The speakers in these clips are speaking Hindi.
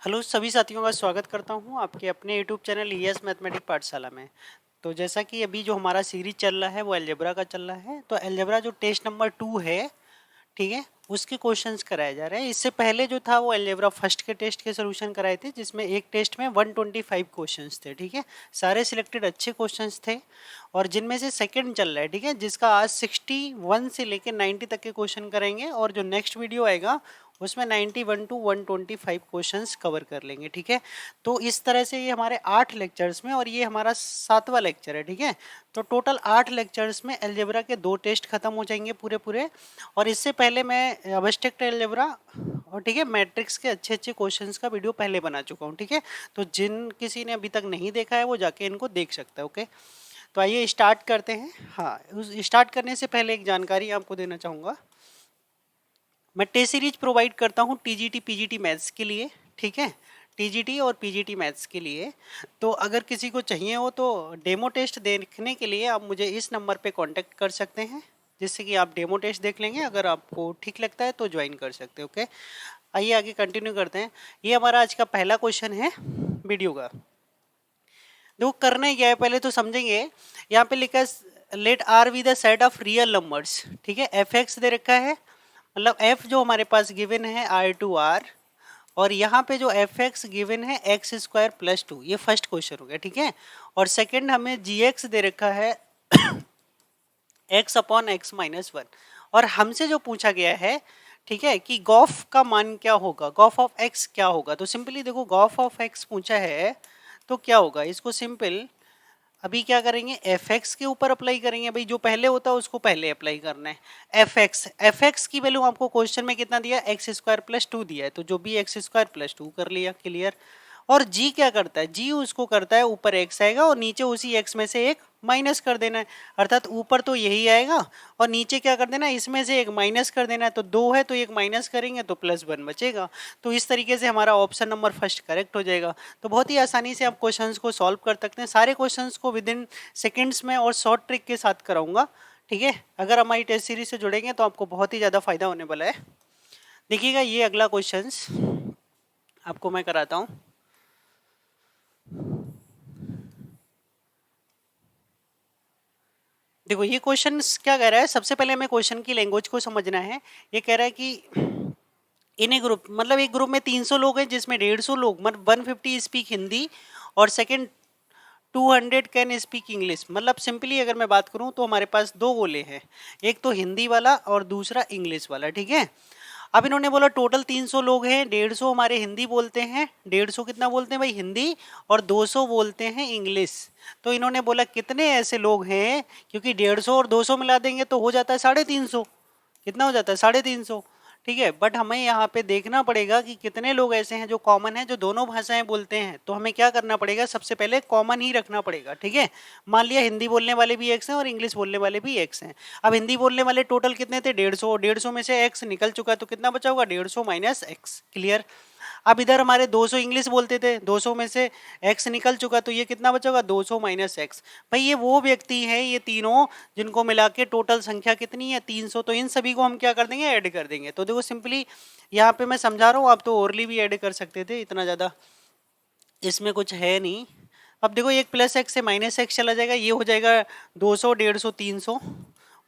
हेलो सभी साथियों का स्वागत करता हूं आपके अपने यूट्यूब चैनल ईएस मैथमेटिक पाठशाला में। तो जैसा कि अभी जो हमारा सीरीज चल रहा है वो अलजेब्रा का चल रहा है। तो अलजेब्रा जो टेस्ट नंबर 2 है, ठीक है, उसके क्वेश्चंस कराए जा रहे हैं। इससे पहले जो था वो अलजेब्रा फर्स्ट के टेस्ट के सोल्यूशन कराए थे, जिसमें एक टेस्ट में 125 क्वेश्चंस थे, ठीक है। सारे सिलेक्टेड अच्छे क्वेश्चंस थे और जिनमें से सेकंड चल रहा है, ठीक है, जिसका आज 61 से लेकर 90 तक के क्वेश्चन करेंगे और जो नेक्स्ट वीडियो आएगा उसमें 91 टू 125 क्वेश्चंस कवर कर लेंगे, ठीक है। तो इस तरह से ये हमारे 8 लेक्चर्स में और ये हमारा 7वां लेक्चर है, ठीक है। तो टोटल 8 लेक्चर्स में अलजेब्रा के 2 टेस्ट खत्म हो जाएंगे पूरे पूरे। और इससे पहले मैं अबस्ट्रैक्ट अलजेब्रा और ठीक है मैट्रिक्स के अच्छे अच्छे क्वेश्चंस का वीडियो पहले बना चुका हूँ, ठीक है। तो जिन किसी ने अभी तक नहीं देखा है वो जाके इनको देख सकता है, ओके। तो आइए स्टार्ट करते हैं। हाँ, उस स्टार्ट करने से पहले एक जानकारी आपको देना चाहूँगा। मैं टेस्ट सीरीज प्रोवाइड करता हूँ टीजीटी पीजीटी मैथ्स के लिए, ठीक है, टीजीटी और पीजीटी मैथ्स के लिए। तो अगर किसी को चाहिए हो तो डेमो टेस्ट देखने के लिए आप मुझे इस नंबर पे कांटेक्ट कर सकते हैं, जिससे कि आप डेमो टेस्ट देख लेंगे। अगर आपको ठीक लगता है तो ज्वाइन कर सकते हैं, ओके। आइए आगे कंटिन्यू करते हैं। ये हमारा आज का पहला क्वेश्चन है वीडियो का। देखो करना ही क्या है, पहले तो समझेंगे। यहाँ पे लिखा है let R be the set of real numbers, ठीक है। एफ एक्स दे रखा है, मतलब एफ जो हमारे पास गिवन है आर टू आर, और यहाँ पे जो एफ एक्स गिवन है एक्स स्क्वायर प्लस 2, ये फर्स्ट क्वेश्चन हो गया, ठीक है। और सेकंड हमें जी एक्स दे रखा है एक्स अपॉन एक्स माइनस 1, और हमसे जो पूछा गया है, ठीक है, कि गॉफ का मान क्या होगा, गॉफ ऑफ एक्स क्या होगा। तो सिंपली देखो गॉफ ऑफ एक्स पूछा है तो क्या होगा, इसको सिंपल अभी क्या करेंगे, एफ एक्स के ऊपर अप्लाई करेंगे। भाई जो पहले होता है उसको पहले अप्लाई करना है। एफ एक्स की वैल्यू आपको क्वेश्चन में कितना दिया, एक्स स्क्वायर प्लस 2 दिया है, तो जो भी एक्स स्क्वायर प्लस 2 कर लिया, क्लियर। और जी क्या करता है, जी उसको करता है ऊपर एक्स आएगा और नीचे उसी एक्स में से एक माइनस कर देना है। अर्थात ऊपर तो यही आएगा और नीचे क्या कर देना है, इसमें से एक माइनस कर देना है। तो 2 है तो एक माइनस करेंगे तो प्लस 1 बचेगा। तो इस तरीके से हमारा ऑप्शन नंबर फर्स्ट करेक्ट हो जाएगा। तो बहुत ही आसानी से आप क्वेश्चंस को सॉल्व कर सकते हैं। सारे क्वेश्चंस को विद इन सेकेंड्स में और शॉर्ट ट्रिक के साथ कराऊंगा, ठीक है। अगर हमारी टेस्ट सीरीज से जुड़ेंगे तो आपको बहुत ही ज़्यादा फायदा होने वाला है। देखिएगा ये अगला क्वेश्चन आपको मैं कराता हूँ। देखो ये क्वेश्चन क्या कह रहा है, सबसे पहले हमें क्वेश्चन की लैंग्वेज को समझना है। ये कह रहा है कि इन ए ग्रुप, मतलब एक ग्रुप में 300 लोग हैं जिसमें 150 लोग मतलब 150 स्पीक हिंदी और सेकंड 200 कैन स्पीक इंग्लिश। मतलब सिंपली अगर मैं बात करूं तो हमारे पास दो गोले हैं, एक तो हिंदी वाला और दूसरा इंग्लिश वाला, ठीक है। अब इन्होंने बोला टोटल 300 लोग हैं, 150 हमारे हिंदी बोलते हैं, 150 कितना बोलते हैं भाई हिंदी, और 200 बोलते हैं इंग्लिश। तो इन्होंने बोला कितने ऐसे लोग हैं, क्योंकि 150 और 200 मिला देंगे तो हो जाता है 350, कितना हो जाता है 350, ठीक है। बट हमें यहाँ पे देखना पड़ेगा कि कितने लोग ऐसे हैं जो कॉमन है, जो दोनों भाषाएं बोलते हैं। तो हमें क्या करना पड़ेगा, सबसे पहले कॉमन ही रखना पड़ेगा, ठीक है। मान लिया हिंदी बोलने वाले भी एक्स हैं और इंग्लिश बोलने वाले भी एक्स हैं। अब हिंदी बोलने वाले टोटल कितने थे, 150, 150 में से एक्स निकल चुका है तो कितना बचा होगा, 150 माइनस एक्स, क्लियर। अब इधर हमारे 200 इंग्लिश बोलते थे, 200 में से x निकल चुका तो ये कितना बचेगा, 200 माइनस एक्स। भाई ये वो व्यक्ति हैं ये तीनों जिनको मिला के टोटल संख्या कितनी है 300, तो इन सभी को हम क्या कर देंगे, ऐड कर देंगे। तो देखो सिंपली यहाँ पे मैं समझा रहा हूँ, आप तो ओरली भी ऐड कर सकते थे, इतना ज़्यादा इसमें कुछ है नहीं। अब देखो एक प्लस एक्स से माइनस एक्स चला जाएगा, ये हो जाएगा 200, 150, 300,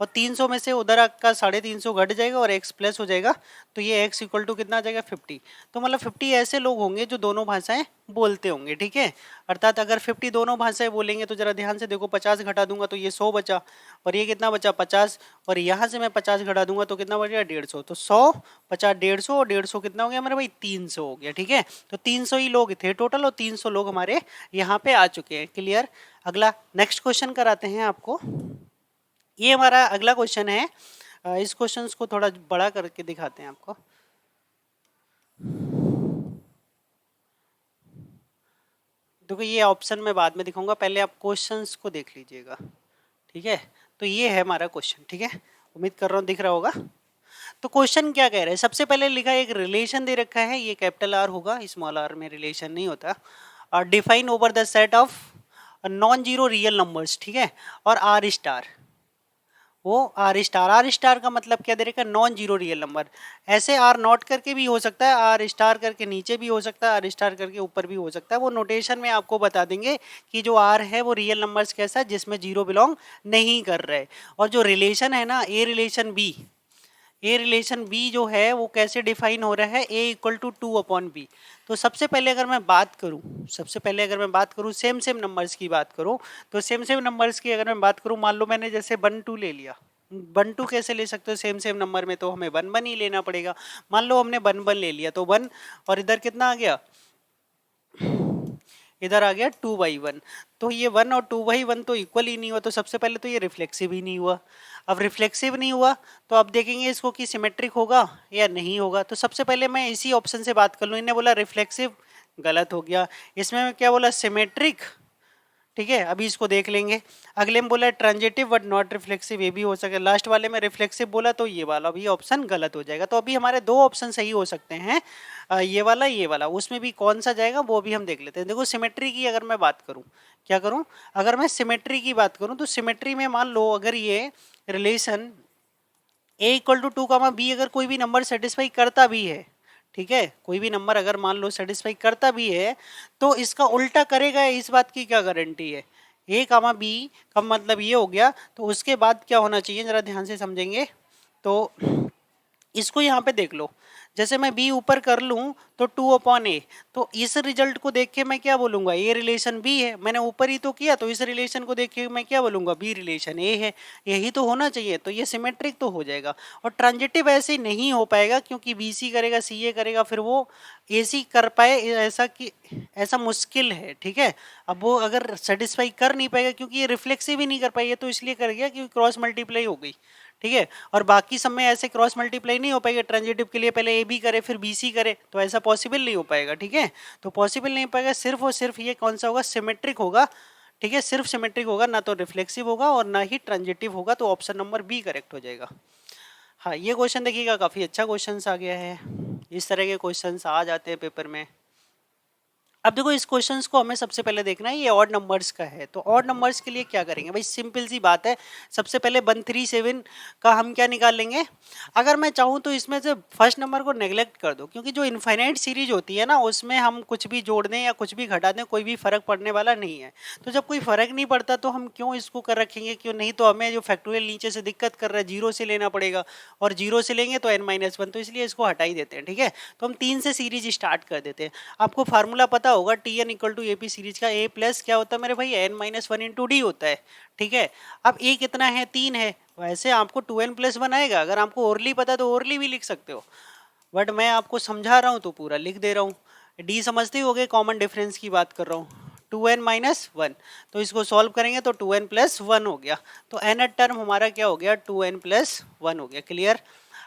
और 300 में से उधर का 350 घट जाएगा और x प्लस हो जाएगा, तो ये x इक्वल टू कितना आ जाएगा 50। तो मतलब 50 ऐसे लोग होंगे जो दोनों भाषाएं बोलते होंगे, ठीक है। अर्थात अगर 50 दोनों भाषाएं बोलेंगे तो जरा ध्यान से देखो, 50 घटा दूंगा तो ये 100 बचा, और ये कितना बचा 50, और यहाँ से मैं 50 घटा दूंगा तो कितना बचेगा 150। तो 100 50 150 और 150 कितना हो गया मेरे भाई 300 हो गया, ठीक है। तो 300 ही लोग थे टोटल और 300 लोग हमारे यहाँ पे आ चुके हैं, क्लियर। अगला नेक्स्ट क्वेश्चन कराते हैं आपको। ये हमारा अगला क्वेश्चन है, इस क्वेश्चन को थोड़ा बड़ा करके दिखाते हैं आपको। देखो ये ऑप्शन मैं बाद में दिखाऊंगा, पहले आप क्वेश्चंस को देख लीजिएगा, ठीक है। तो ये है हमारा क्वेश्चन, ठीक है, उम्मीद कर रहा हूँ दिख रहा होगा। तो क्वेश्चन क्या कह रहा है, सबसे पहले लिखा है एक रिलेशन दे रखा है, ये कैपिटल आर होगा, स्मॉल आर में रिलेशन नहीं होता। और define over the set of non zero real numbers, ठीक है, और आर स्टार, वो आर स्टार का मतलब क्या दे रखा है, नॉन जीरो रियल नंबर। ऐसे आर नॉट करके भी हो सकता है, आर स्टार करके नीचे भी हो सकता है, आर स्टार करके ऊपर भी हो सकता है। वो नोटेशन में आपको बता देंगे कि जो आर है वो रियल नंबर्स कैसा है, जिसमें जीरो बिलोंग नहीं कर रहे। और जो रिलेशन है ना, ए रिलेशन बी जो है वो कैसे डिफाइन हो रहा है, ए इक्वल टू 2/b। तो सबसे पहले अगर मैं बात करूं सेम सेम नंबर्स की बात करूं, तो सेम सेम नंबर्स की अगर मैं बात करूं, मान लो मैंने जैसे 1 2 ले लिया। 1 2 कैसे ले सकते हो सेम सेम नंबर में, तो हमें 1 1 ही लेना पड़ेगा। मान लो हमने 1 1 ले लिया, तो 1 और इधर कितना आ गया, इधर आ गया 2/1। तो ये 1 और 2/1 तो इक्वल ही नहीं हुआ, तो सबसे पहले तो ये रिफ्लेक्सिव ही नहीं हुआ। अब रिफ्लेक्सिव नहीं हुआ तो अब देखेंगे इसको कि सिमेट्रिक होगा या नहीं होगा। तो सबसे पहले मैं इसी ऑप्शन से बात कर लूँ। इन्हें बोला रिफ्लेक्सिव, गलत हो गया। इसमें मैं क्या बोला, सिमेट्रिक, ठीक है। अभी इसको देख लेंगे। अगले में बोला ट्रांजिटिव बट नॉट रिफ्लेक्सिव, ये भी हो सके। लास्ट वाले में रिफ्लेक्सिव बोला, तो ये वाला भी ऑप्शन गलत हो जाएगा। तो अभी हमारे दो ऑप्शन सही हो सकते हैं, ये वाला। उसमें भी कौन सा जाएगा वो भी हम देख लेते हैं। देखो सिमेट्री की अगर मैं बात करूं, क्या करूं, अगर मैं सिमेट्री की बात करूं, तो सिमेट्री में मान लो अगर ये relation A equal to 2, B अगर कोई भी नंबर सेटिस्फाई करता भी है, ठीक है, कोई भी नंबर अगर मान लो सेटिस्फाई करता भी है, तो इसका उल्टा करेगा, इस बात की क्या गारंटी है। A, B का मतलब ये हो गया, तो उसके बाद क्या होना चाहिए जरा ध्यान से समझेंगे। तो इसको यहाँ पे देख लो, जैसे मैं बी ऊपर कर लूँ तो 2/a, तो इस रिजल्ट को देख के मैं क्या बोलूंगा, ए रिलेशन बी है। मैंने ऊपर ही तो किया, तो इस रिलेशन को देख के मैं क्या बोलूंगा, बी रिलेशन ए है। यही तो होना चाहिए, तो ये सिमेट्रिक तो हो जाएगा। और ट्रांजिटिव ऐसे नहीं हो पाएगा, क्योंकि बी सी करेगा, सी ए करेगा, फिर वो ए सी कर पाए, ऐसा कि ऐसा मुश्किल है, ठीक है। अब वो अगर सेटिस्फाई कर नहीं पाएगा, क्योंकि ये रिफ्लेक्सिव ही नहीं कर पाई, तो इसलिए कर गया क्योंकि क्रॉस मल्टीप्लाई हो गई, ठीक है। और बाकी सब में ऐसे क्रॉस मल्टीप्लाई नहीं हो पाएगा। ट्रांजिटिव के लिए पहले ए बी करे फिर बी सी करे, तो ऐसा पॉसिबल नहीं हो पाएगा, ठीक है। तो पॉसिबल नहीं हो पाएगा, सिर्फ और सिर्फ ये कौन सा होगा, सिमेट्रिक होगा, ठीक है। सिर्फ सिमेट्रिक होगा, ना तो रिफ्लेक्सिव होगा और ना ही ट्रांजिटिव होगा। तो ऑप्शन नंबर बी करेक्ट हो जाएगा। हाँ, ये क्वेश्चन देखिएगा, काफी अच्छा क्वेश्चन आ गया है। इस तरह के क्वेश्चन आ जाते हैं पेपर में। अब देखो इस क्वेश्चंस को हमें सबसे पहले देखना है, ये ऑड नंबर्स का है। तो ऑड नंबर्स के लिए क्या करेंगे भाई, सिंपल सी बात है। सबसे पहले 137 का हम क्या निकाल लेंगे। अगर मैं चाहूँ तो इसमें से फर्स्ट नंबर को नेग्लेक्ट कर दो, क्योंकि जो इनफाइनाइट सीरीज होती है ना, उसमें हम कुछ भी जोड़ दें या कुछ भी घटा दें, कोई भी फर्क पड़ने वाला नहीं है। तो जब कोई फर्क नहीं पड़ता तो हम क्यों इसको कर रखेंगे, क्यों नहीं। तो हमें जो फैक्टोरियल नीचे से दिक्कत कर रहा है, जीरो से लेना पड़ेगा, और जीरो से लेंगे तो n-1, तो इसलिए इसको हटा ही देते हैं, ठीक है। तो हम 3 से सीरीज स्टार्ट कर देते हैं। आपको फार्मूला पता होगा Tn equal to AP series का, A प्लस क्या होता है मेरे भाई, n-1 इंटू डी होता है, ठीक है। अब A कितना है, 3 है। वैसे आपको 2n+1 आएगा, अगर आपको ओरली पता तो ओरली भी लिख सकते हो, बट मैं आपको समझा रहा हूँ तो पूरा लिख दे रहा हूँ। डी समझते ही होगे, कॉमन डिफरेंस की बात कर रहा हूँ। 2n-1, तो इसको सॉल्व करेंगे तो 2n+1 हो गया। तो n टर्म हमारा क्या हो गया, 2n+1 हो गया। क्लियर।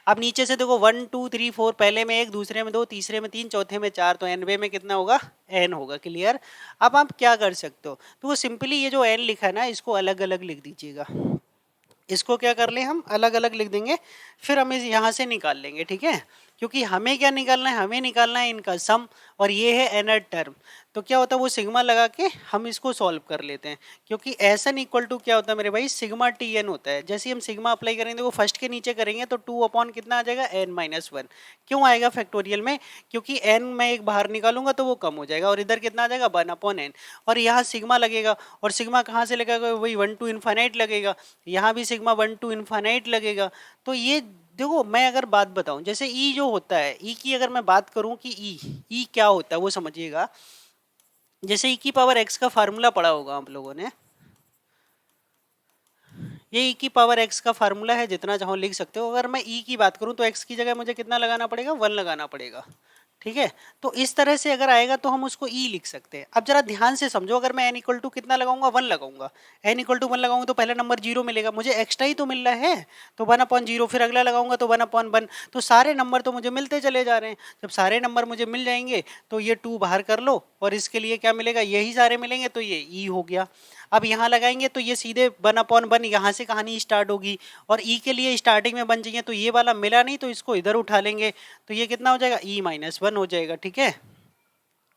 अब नीचे से देखो 1 2 3 4, पहले में 1, दूसरे में 2, तीसरे में 3, चौथे में 4, तो nवे में कितना होगा, n होगा। क्लियर। अब आप क्या कर सकते हो, तो वो सिंपली ये जो n लिखा है ना, इसको अलग अलग लिख दीजिएगा। इसको क्या कर ले, हम अलग अलग लिख देंगे, फिर हम इस यहाँ से निकाल लेंगे, ठीक है। क्योंकि हमें क्या निकालना है, हमें निकालना है इनका सम, और ये है एनर टर्म। तो क्या होता है, वो सिग्मा लगा के हम इसको सॉल्व कर लेते हैं, क्योंकि एस एन इक्वल टू क्या होता है मेरे भाई, सिग्मा टी एन होता है। जैसे हम सिग्मा अप्लाई करेंगे, वो फर्स्ट के नीचे करेंगे तो 2 कितना आ जाएगा, n-1। क्यों आएगा फैक्टोरियल में, क्योंकि n मैं एक बाहर निकालूंगा तो वो कम हो जाएगा, और इधर कितना आ जाएगा, 1/n। और यहाँ सिग्मा लगेगा, और सिग्मा कहाँ से लगेगा, वही 1 to इन्फाइनाइट लगेगा। यहाँ भी सिग्मा 1 to इन्फाइनाइट लगेगा। तो ये देखो, मैं अगर बात बताऊं, जैसे ई जो होता है, ई की अगर मैं बात करूं कि ई क्या होता है वो समझिएगा। जैसे ई की पावर एक्स का फार्मूला पढ़ा होगा आप लोगों ने, ये ई की पावर एक्स का फार्मूला है, जितना चाहो लिख सकते हो। अगर मैं ई की बात करूं तो एक्स की जगह मुझे कितना लगाना पड़ेगा, 1 लगाना पड़ेगा, ठीक है। तो इस तरह से अगर आएगा तो हम उसको ई लिख सकते हैं। अब जरा ध्यान से समझो, अगर मैं n इक्वल टू कितना लगाऊंगा, 1 लगाऊंगा, n इक्वल टू 1 लगाऊंगा तो पहला नंबर 0 मिलेगा, मुझे एक्स्ट्रा ही तो मिल रहा है, तो 1/0। फिर अगला लगाऊंगा तो 1/1, तो सारे नंबर तो मुझे मिलते चले जा रहे हैं। जब सारे नंबर मुझे मिल जाएंगे तो ये 2 बाहर कर लो, और इसके लिए क्या मिलेगा, यही सारे मिलेंगे, तो ये ई हो गया। अब यहाँ लगाएंगे तो ये सीधे 1/1, यहाँ से कहानी स्टार्ट होगी, और ई के लिए स्टार्टिंग में बन चाहिए, तो ये वाला मिला नहीं, तो इसको इधर उठा लेंगे, तो ये कितना हो जाएगा, e-1 हो जाएगा, ठीक है।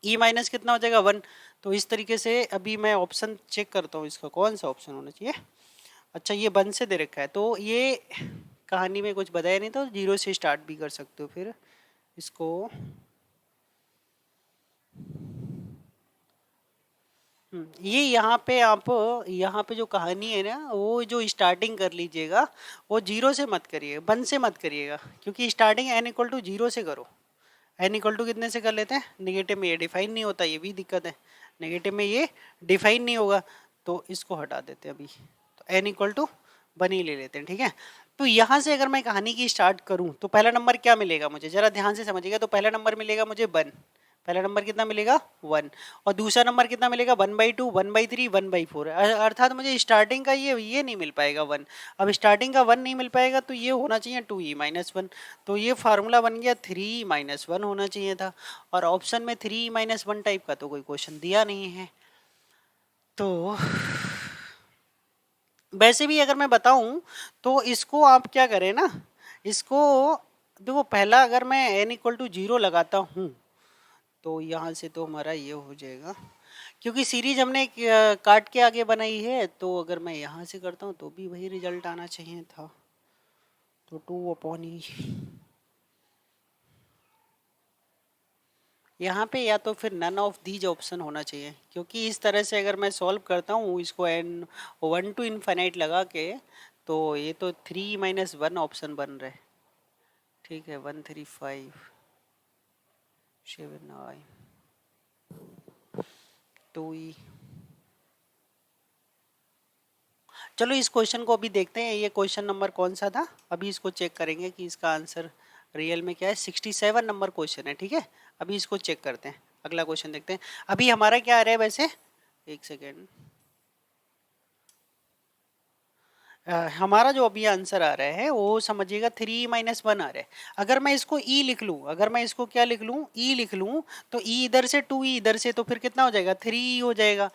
e माइनस कितना हो जाएगा, 1। तो इस तरीके से अभी मैं ऑप्शन चेक करता हूँ, इसका कौन सा ऑप्शन होना चाहिए, अच्छा ये 1 से दे रखा है, तो ये कहानी में कुछ बताया नहीं, तो 0 से स्टार्ट भी कर सकते हो फिर इसको। ये यहाँ पे आप, यहाँ पे जो कहानी है ना, वो जो स्टार्टिंग कर लीजिएगा वो 0 से मत करिएगा, 1 से मत करिएगा, क्योंकि स्टार्टिंग n इक्वल टू 0 से करो। n इक्वल टू कितने से कर लेते हैं, नेगेटिव में ये डिफाइन नहीं होता, ये भी दिक्कत है, नेगेटिव में ये डिफाइन नहीं होगा, तो इसको हटा देते हैं अभी, तो n इक्वल टू 1 ही ले लेते हैं, ठीक है। तो यहाँ से अगर मैं कहानी की स्टार्ट करूँ तो पहला नंबर क्या मिलेगा मुझे, जरा ध्यान से समझिएगा। तो पहला नंबर मिलेगा मुझे 1, पहला नंबर कितना मिलेगा 1, और दूसरा नंबर कितना मिलेगा 1/2, 1/3, 1/4, अर्थात मुझे स्टार्टिंग का ये नहीं मिल पाएगा 1। अब स्टार्टिंग का 1 नहीं मिल पाएगा तो ये होना चाहिए 2e-1, तो ये फार्मूला बन गया 3e-1 होना चाहिए था, और ऑप्शन में 3e-1 टाइप का तो कोई क्वेश्चन दिया नहीं है। तो वैसे भी अगर मैं बताऊं तो इसको आप क्या करें ना, इसको देखो, पहला अगर मैं n इक्वल टू 0 लगाता हूं तो यहाँ से तो हमारा ये हो जाएगा, क्योंकि सीरीज हमने काट के आगे बनाई है, तो अगर मैं यहाँ से करता हूँ तो भी वही रिजल्ट आना चाहिए था, तो 2/e। यहाँ पे या तो फिर नन ऑफ दीज ऑप्शन होना चाहिए, क्योंकि इस तरह से अगर मैं सॉल्व करता हूँ इसको n 1 to इनफाइनाइट लगा के, तो ये तो 3-1 ऑप्शन बन रहा है, ठीक है। 1 3 5 7 9 2e। चलो इस क्वेश्चन को अभी देखते हैं, ये क्वेश्चन नंबर कौन सा था, अभी इसको चेक करेंगे कि इसका आंसर रियल में क्या है। 67 नंबर क्वेश्चन है, ठीक है। अभी इसको चेक करते हैं, अगला क्वेश्चन देखते हैं। अभी हमारा क्या आ रहा है वैसे, एक सेकेंड, हमारा जो अभी आंसर आ रहा है वो समझिएगा 3-1 आ रहा है। अगर मैं इसको e लिख लूँ, अगर मैं इसको क्या लिख लूँ, e लिख लूँ, तो e इधर से 2e इधर से, तो फिर कितना हो जाएगा 3e हो जाएगा,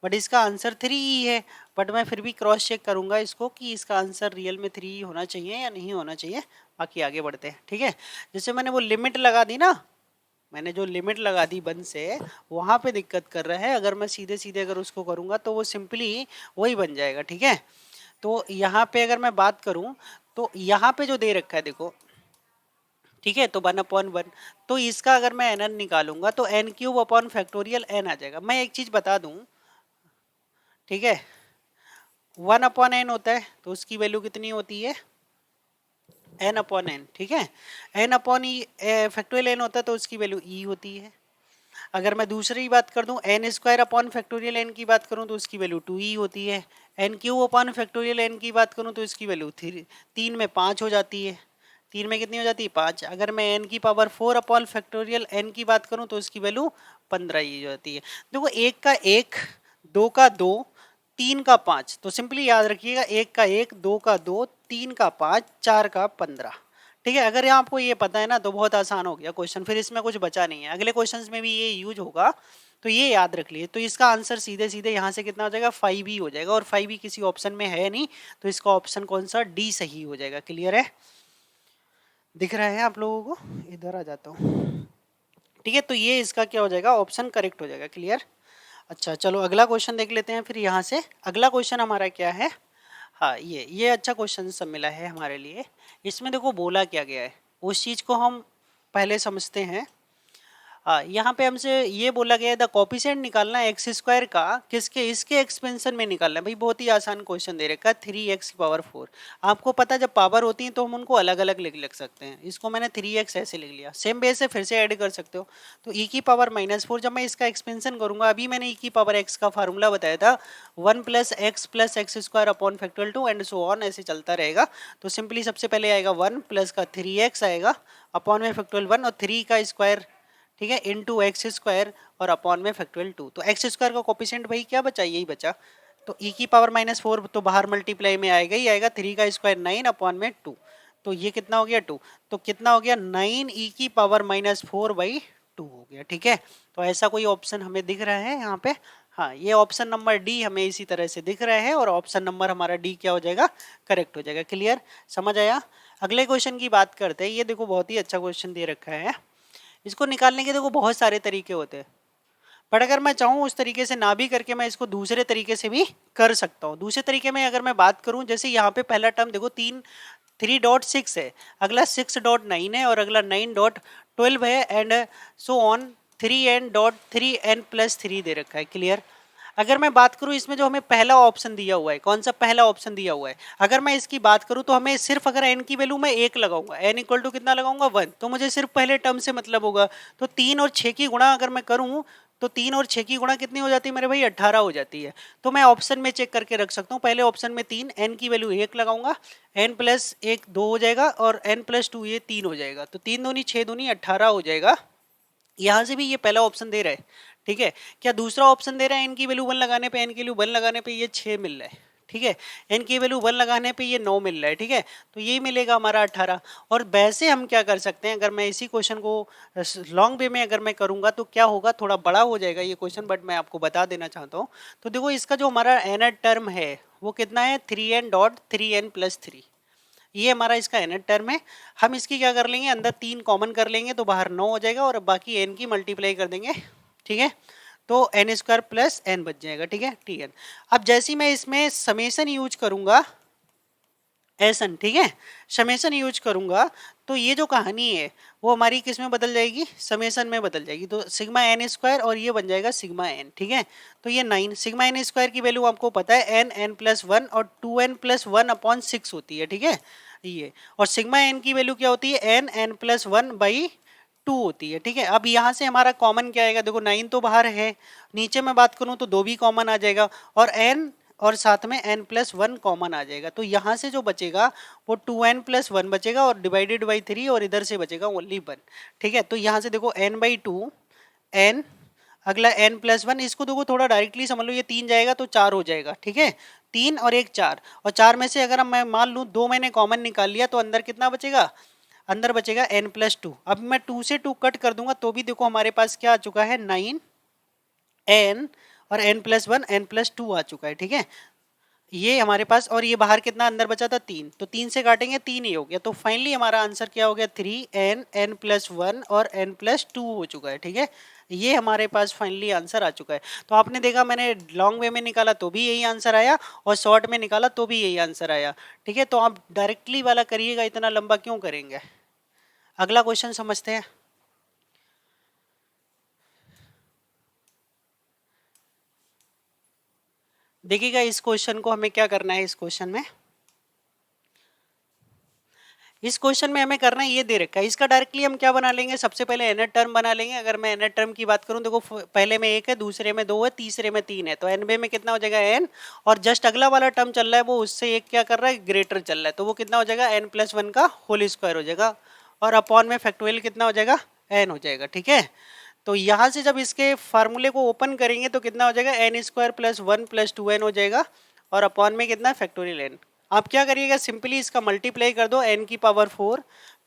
बट इसका आंसर 3e है। बट मैं फिर भी क्रॉस चेक करूंगा इसको कि इसका आंसर रियल में 3e होना चाहिए या नहीं होना चाहिए। बाकी आगे बढ़ते हैं, ठीक है। जैसे मैंने वो लिमिट लगा दी ना, मैंने जो लिमिट लगा दी 1 से, वहां पे दिक्कत कर रहा है। अगर मैं सीधे सीधे अगर उसको करूंगा तो वो सिंपली वही बन जाएगा, ठीक है। तो यहाँ पे अगर मैं बात करूं तो यहाँ पे जो दे रखा है देखो, ठीक है, तो 1/1, तो इसका अगर मैं एन निकालूंगा तो n³ n आ जाएगा। मैं एक चीज बता दूं, ठीक है, 1/n होता है तो उसकी वैल्यू कितनी होती है n/n, ठीक है। n/n होता है तो उसकी वैल्यू e होती है। अगर मैं दूसरी बात कर दूं, n² n की बात करूं तो उसकी वैल्यू 2e होती है। n³ n की बात करूं तो इसकी वैल्यू 3 में 5 हो जाती है। 3 में कितनी हो जाती है 5। अगर मैं n⁴ n की बात करूं तो उसकी वैल्यू 15 ही हो जाती है। देखो, 1 का 1, 2 का 2, 3 का 5, तो सिंपली याद रखिएगा 1 का 1, 2 का 2, 3 का 5, 4 का 15, ठीक है। अगर आपको ये पता है ना तो बहुत आसान हो गया क्वेश्चन, फिर इसमें कुछ बचा नहीं है, अगले क्वेश्चंस में भी ये यूज होगा, तो ये याद रख लिए। तो इसका आंसर सीधे सीधे यहाँ से कितना हो जाएगा 5 हो जाएगा, और 5 किसी ऑप्शन में है नहीं, तो इसका ऑप्शन कौन सा डी सही हो जाएगा। क्लियर है, दिख रहा है आप लोगों को, इधर आ जाता हूँ, ठीक है। तो ये इसका क्या हो जाएगा, ऑप्शन करेक्ट हो जाएगा। क्लियर। अच्छा चलो अगला क्वेश्चन देख लेते हैं फिर यहाँ से। अगला क्वेश्चन हमारा क्या है, हाँ ये अच्छा क्वेश्चन सब मिला है हमारे लिए। इसमें देखो बोला क्या गया है उस चीज को हम पहले समझते हैं। हाँ, यहाँ पे हमसे ये बोला गया है द कोफिशिएंट निकालना है x² का, किसके, इसके एक्सपेंशन में निकालना है। भाई बहुत ही आसान क्वेश्चन दे रखा है, 3x⁴। आपको पता है जब पावर होती है तो हम उनको अलग अलग लिख सकते हैं। इसको मैंने 3x ऐसे लिख लिया, सेम बेस से फिर से ऐड कर सकते हो। तो e⁻⁻4 जब मैं इसका एक्सपेंशन करूंगा, अभी मैंने e⁻x का फार्मूला बताया था 1 + x + x² and so on, ऐसे चलता रहेगा। तो सिंपली सबसे पहले आएगा 1 प्लस का 3x आएगा अपॉन में फैक्टोरियल 1 और 3 का स्क्वायर, ठीक है, इंटू x² और अपॉन में फैक्टोरियल 2। तो x² का कोफिशिएंट भाई क्या बचा, यही बचा। तो e⁻⁻4 तो बाहर मल्टीप्लाई में आएगा ही आएगा, 3 का स्क्वायर 9 अपॉन में 2, तो ये कितना हो गया 2, तो कितना हो गया 9 e⁻⁻4/2 हो गया, ठीक है। तो ऐसा कोई ऑप्शन हमें दिख रहा है यहाँ पे, हाँ ये ऑप्शन नंबर डी हमें इसी तरह से दिख रहा है, और ऑप्शन नंबर हमारा डी क्या हो जाएगा, करेक्ट हो जाएगा। क्लियर, समझ आया। अगले क्वेश्चन की बात करते हैं। ये देखो बहुत ही अच्छा क्वेश्चन दे रखा है, इसको निकालने के देखो बहुत सारे तरीके होते हैं। बट अगर मैं चाहूँ उस तरीके से ना भी करके मैं इसको दूसरे तरीके से भी कर सकता हूँ। दूसरे तरीके में अगर मैं बात करूँ, जैसे यहाँ पे पहला टर्म देखो 3.6 है, अगला 6.9 है और अगला 9.12 है एंड सो ऑन 3n.3n+3 दे रखा है। क्लियर। अगर मैं बात करूं इसमें जो हमें पहला ऑप्शन दिया हुआ है, कौन सा पहला ऑप्शन दिया हुआ है, अगर मैं इसकी बात करूं तो हमें सिर्फ अगर n की वैल्यू मैं 1 लगाऊंगा, n इक्वल टू कितना लगाऊंगा 1, तो मुझे सिर्फ पहले टर्म से मतलब होगा। तो 3 और 6 की गुणा अगर मैं करूं तो 3 और 6 की गुणा कितनी हो जाती है मेरे भाई, 18 हो जाती है। तो मैं ऑप्शन में चेक करके रख सकता हूँ, पहले ऑप्शन में 3, n की वैल्यू 1 लगाऊंगा, n+1 2 हो जाएगा और n+2 ये 3 हो जाएगा, तो 3 दूनी 6 दूनी 18 हो जाएगा। यहाँ से भी ये पहला ऑप्शन दे रहा है, ठीक है। क्या दूसरा ऑप्शन दे रहा है, n की वैल्यू 1 लगाने पे, n की वैल्यू 1 लगाने पे ये 6 मिल रहा है, ठीक है। n की वैल्यू 1 लगाने पे ये 9 मिल रहा है, ठीक है। तो यही मिलेगा हमारा 18। और वैसे हम क्या कर सकते हैं, अगर मैं इसी क्वेश्चन को लॉन्ग वे में अगर मैं करूंगा तो क्या होगा, थोड़ा बड़ा हो जाएगा ये क्वेश्चन, बट मैं आपको बता देना चाहता हूँ। तो देखो इसका जो हमारा nth टर्म है वो कितना है, 3n.3n+3, ये हमारा इसका nth टर्म है। हम इसकी क्या कर लेंगे, अंदर 3 कॉमन कर लेंगे तो बाहर 9 हो जाएगा और बाकी n की मल्टीप्लाई कर देंगे, ठीक है। तो n² प्लस n बच जाएगा, ठीक है, tn। अब जैसे मैं इसमें समेशन यूज करूंगा, एसन, ठीक है, समेशन यूज करूंगा तो ये जो कहानी है वो हमारी किस में बदल जाएगी, समेशन में बदल जाएगी। तो सिग्मा n² और ये बन जाएगा सिग्मा n, ठीक है। तो ये 9 सिग्मा n² की वैल्यू आपको पता है n+1 और 2n+1/6 होती है, ठीक है ये। और सिग्मा n की वैल्यू क्या होती है, n+1/2 होती है, ठीक है। अब यहाँ से हमारा कॉमन क्या आएगा, देखो 9 तो बाहर है, नीचे में बात करूँ तो 2 भी कॉमन आ जाएगा और n और साथ में n+1 कॉमन आ जाएगा। तो यहाँ से जो बचेगा वो 2n+1 बचेगा और डिवाइडेड बाई 3 और इधर से बचेगा ओनली 1, ठीक है। तो यहाँ से देखो n/2 n, अगला n+1, इसको देखो थोड़ा डायरेक्टली समझ लो, ये 3 जाएगा तो 4 हो जाएगा, ठीक है। 3 और 1 4, और 4 में से अगर मैं मान लूँ 2 मैंने कॉमन निकाल लिया तो अंदर कितना बचेगा, अंदर बचेगा n+2। अब मैं 2 से 2 कट कर दूंगा तो भी देखो हमारे पास क्या आ चुका है, 9 n और n+1 n+2 आ चुका है, ठीक है ये हमारे पास। और ये बाहर कितना अंदर बचा था, 3, तो 3 से काटेंगे 3 ही हो गया। तो फाइनली हमारा आंसर क्या हो गया, 3n n+1 और n+2 हो चुका है, ठीक है। ये हमारे पास फाइनली आंसर आ चुका है। तो आपने देखा मैंने लॉन्ग वे में निकाला तो भी यही आंसर आया और शॉर्ट में निकाला तो भी यही आंसर आया, ठीक है। तो आप डायरेक्टली वाला करिएगा, इतना लंबा क्यों करेंगे। अगला क्वेश्चन समझते हैं। देखिएगा इस क्वेश्चन को हमें क्या करना है, इस क्वेश्चन में हमें करना है, ये दे रखा है, इसका डायरेक्टली हम क्या बना लेंगे, सबसे पहले nth टर्म बना लेंगे। अगर मैं nth टर्म की बात करूं, देखो पहले में 1 है, दूसरे में 2 है, तीसरे में 3 है, तो nवे में कितना हो जाएगा n, और जस्ट अगला वाला टर्म चल रहा है वो उससे एक क्या कर रहा है, ग्रेटर चल रहा है, तो वो कितना हो जाएगा, n+1 का होल स्क्वायर हो जाएगा और अपॉन में फैक्टोरियल कितना हो जाएगा, n हो जाएगा, ठीक है। तो यहाँ से जब इसके फार्मूले को ओपन करेंगे तो कितना हो जाएगा, n² + 1 + 2n हो जाएगा और अपॉन में कितना, फैक्टोरियल n। आप क्या करिएगा, सिंपली इसका मल्टीप्लाई कर दो, n⁴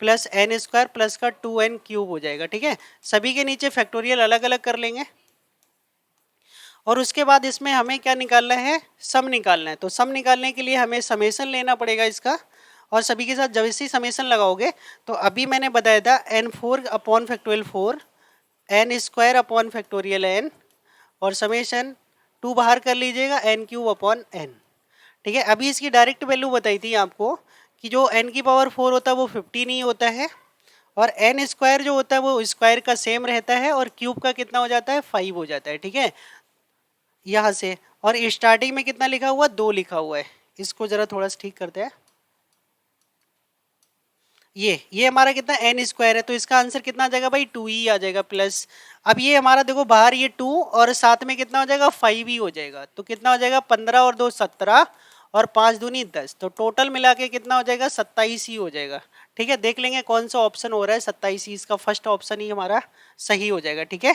प्लस n² प्लस का 2n³ हो जाएगा, ठीक है। सभी के नीचे फैक्टोरियल अलग अलग कर लेंगे और उसके बाद इसमें हमें क्या निकालना है, सम निकालना है। तो सम निकालने के लिए हमें समेशन लेना पड़ेगा इसका, और सभी के साथ जब इसी समेशन लगाओगे तो अभी मैंने बताया था n4/4 n² और समेशन 2 बाहर कर लीजिएगा n³/n, ठीक है। अभी इसकी डायरेक्ट वैल्यू बताई थी आपको कि जो n⁴ होता है वो 15 ही होता है और n² जो होता है वो स्क्वायर का सेम रहता है और क्यूब का कितना हो जाता है, 5 हो जाता है, ठीक है यहाँ से। और स्टार्टिंग में कितना लिखा हुआ, 2 लिखा हुआ है। इसको जरा थोड़ा सा ठीक करते हैं, ये हमारा कितना n² है, तो इसका आंसर कितना आ जाएगा भाई, 2 ही आ जाएगा प्लस। अब ये हमारा देखो बाहर ये 2 और साथ में कितना हो जाएगा, 5 ही हो जाएगा, तो कितना हो जाएगा, 15 और 2 17 और 5 दूनी 10, तो टोटल मिला के कितना हो जाएगा, 27 ही हो जाएगा, ठीक है। देख लेंगे कौन सा ऑप्शन हो रहा है, 27 ही, इसका फर्स्ट ऑप्शन ही हमारा सही हो जाएगा, ठीक है।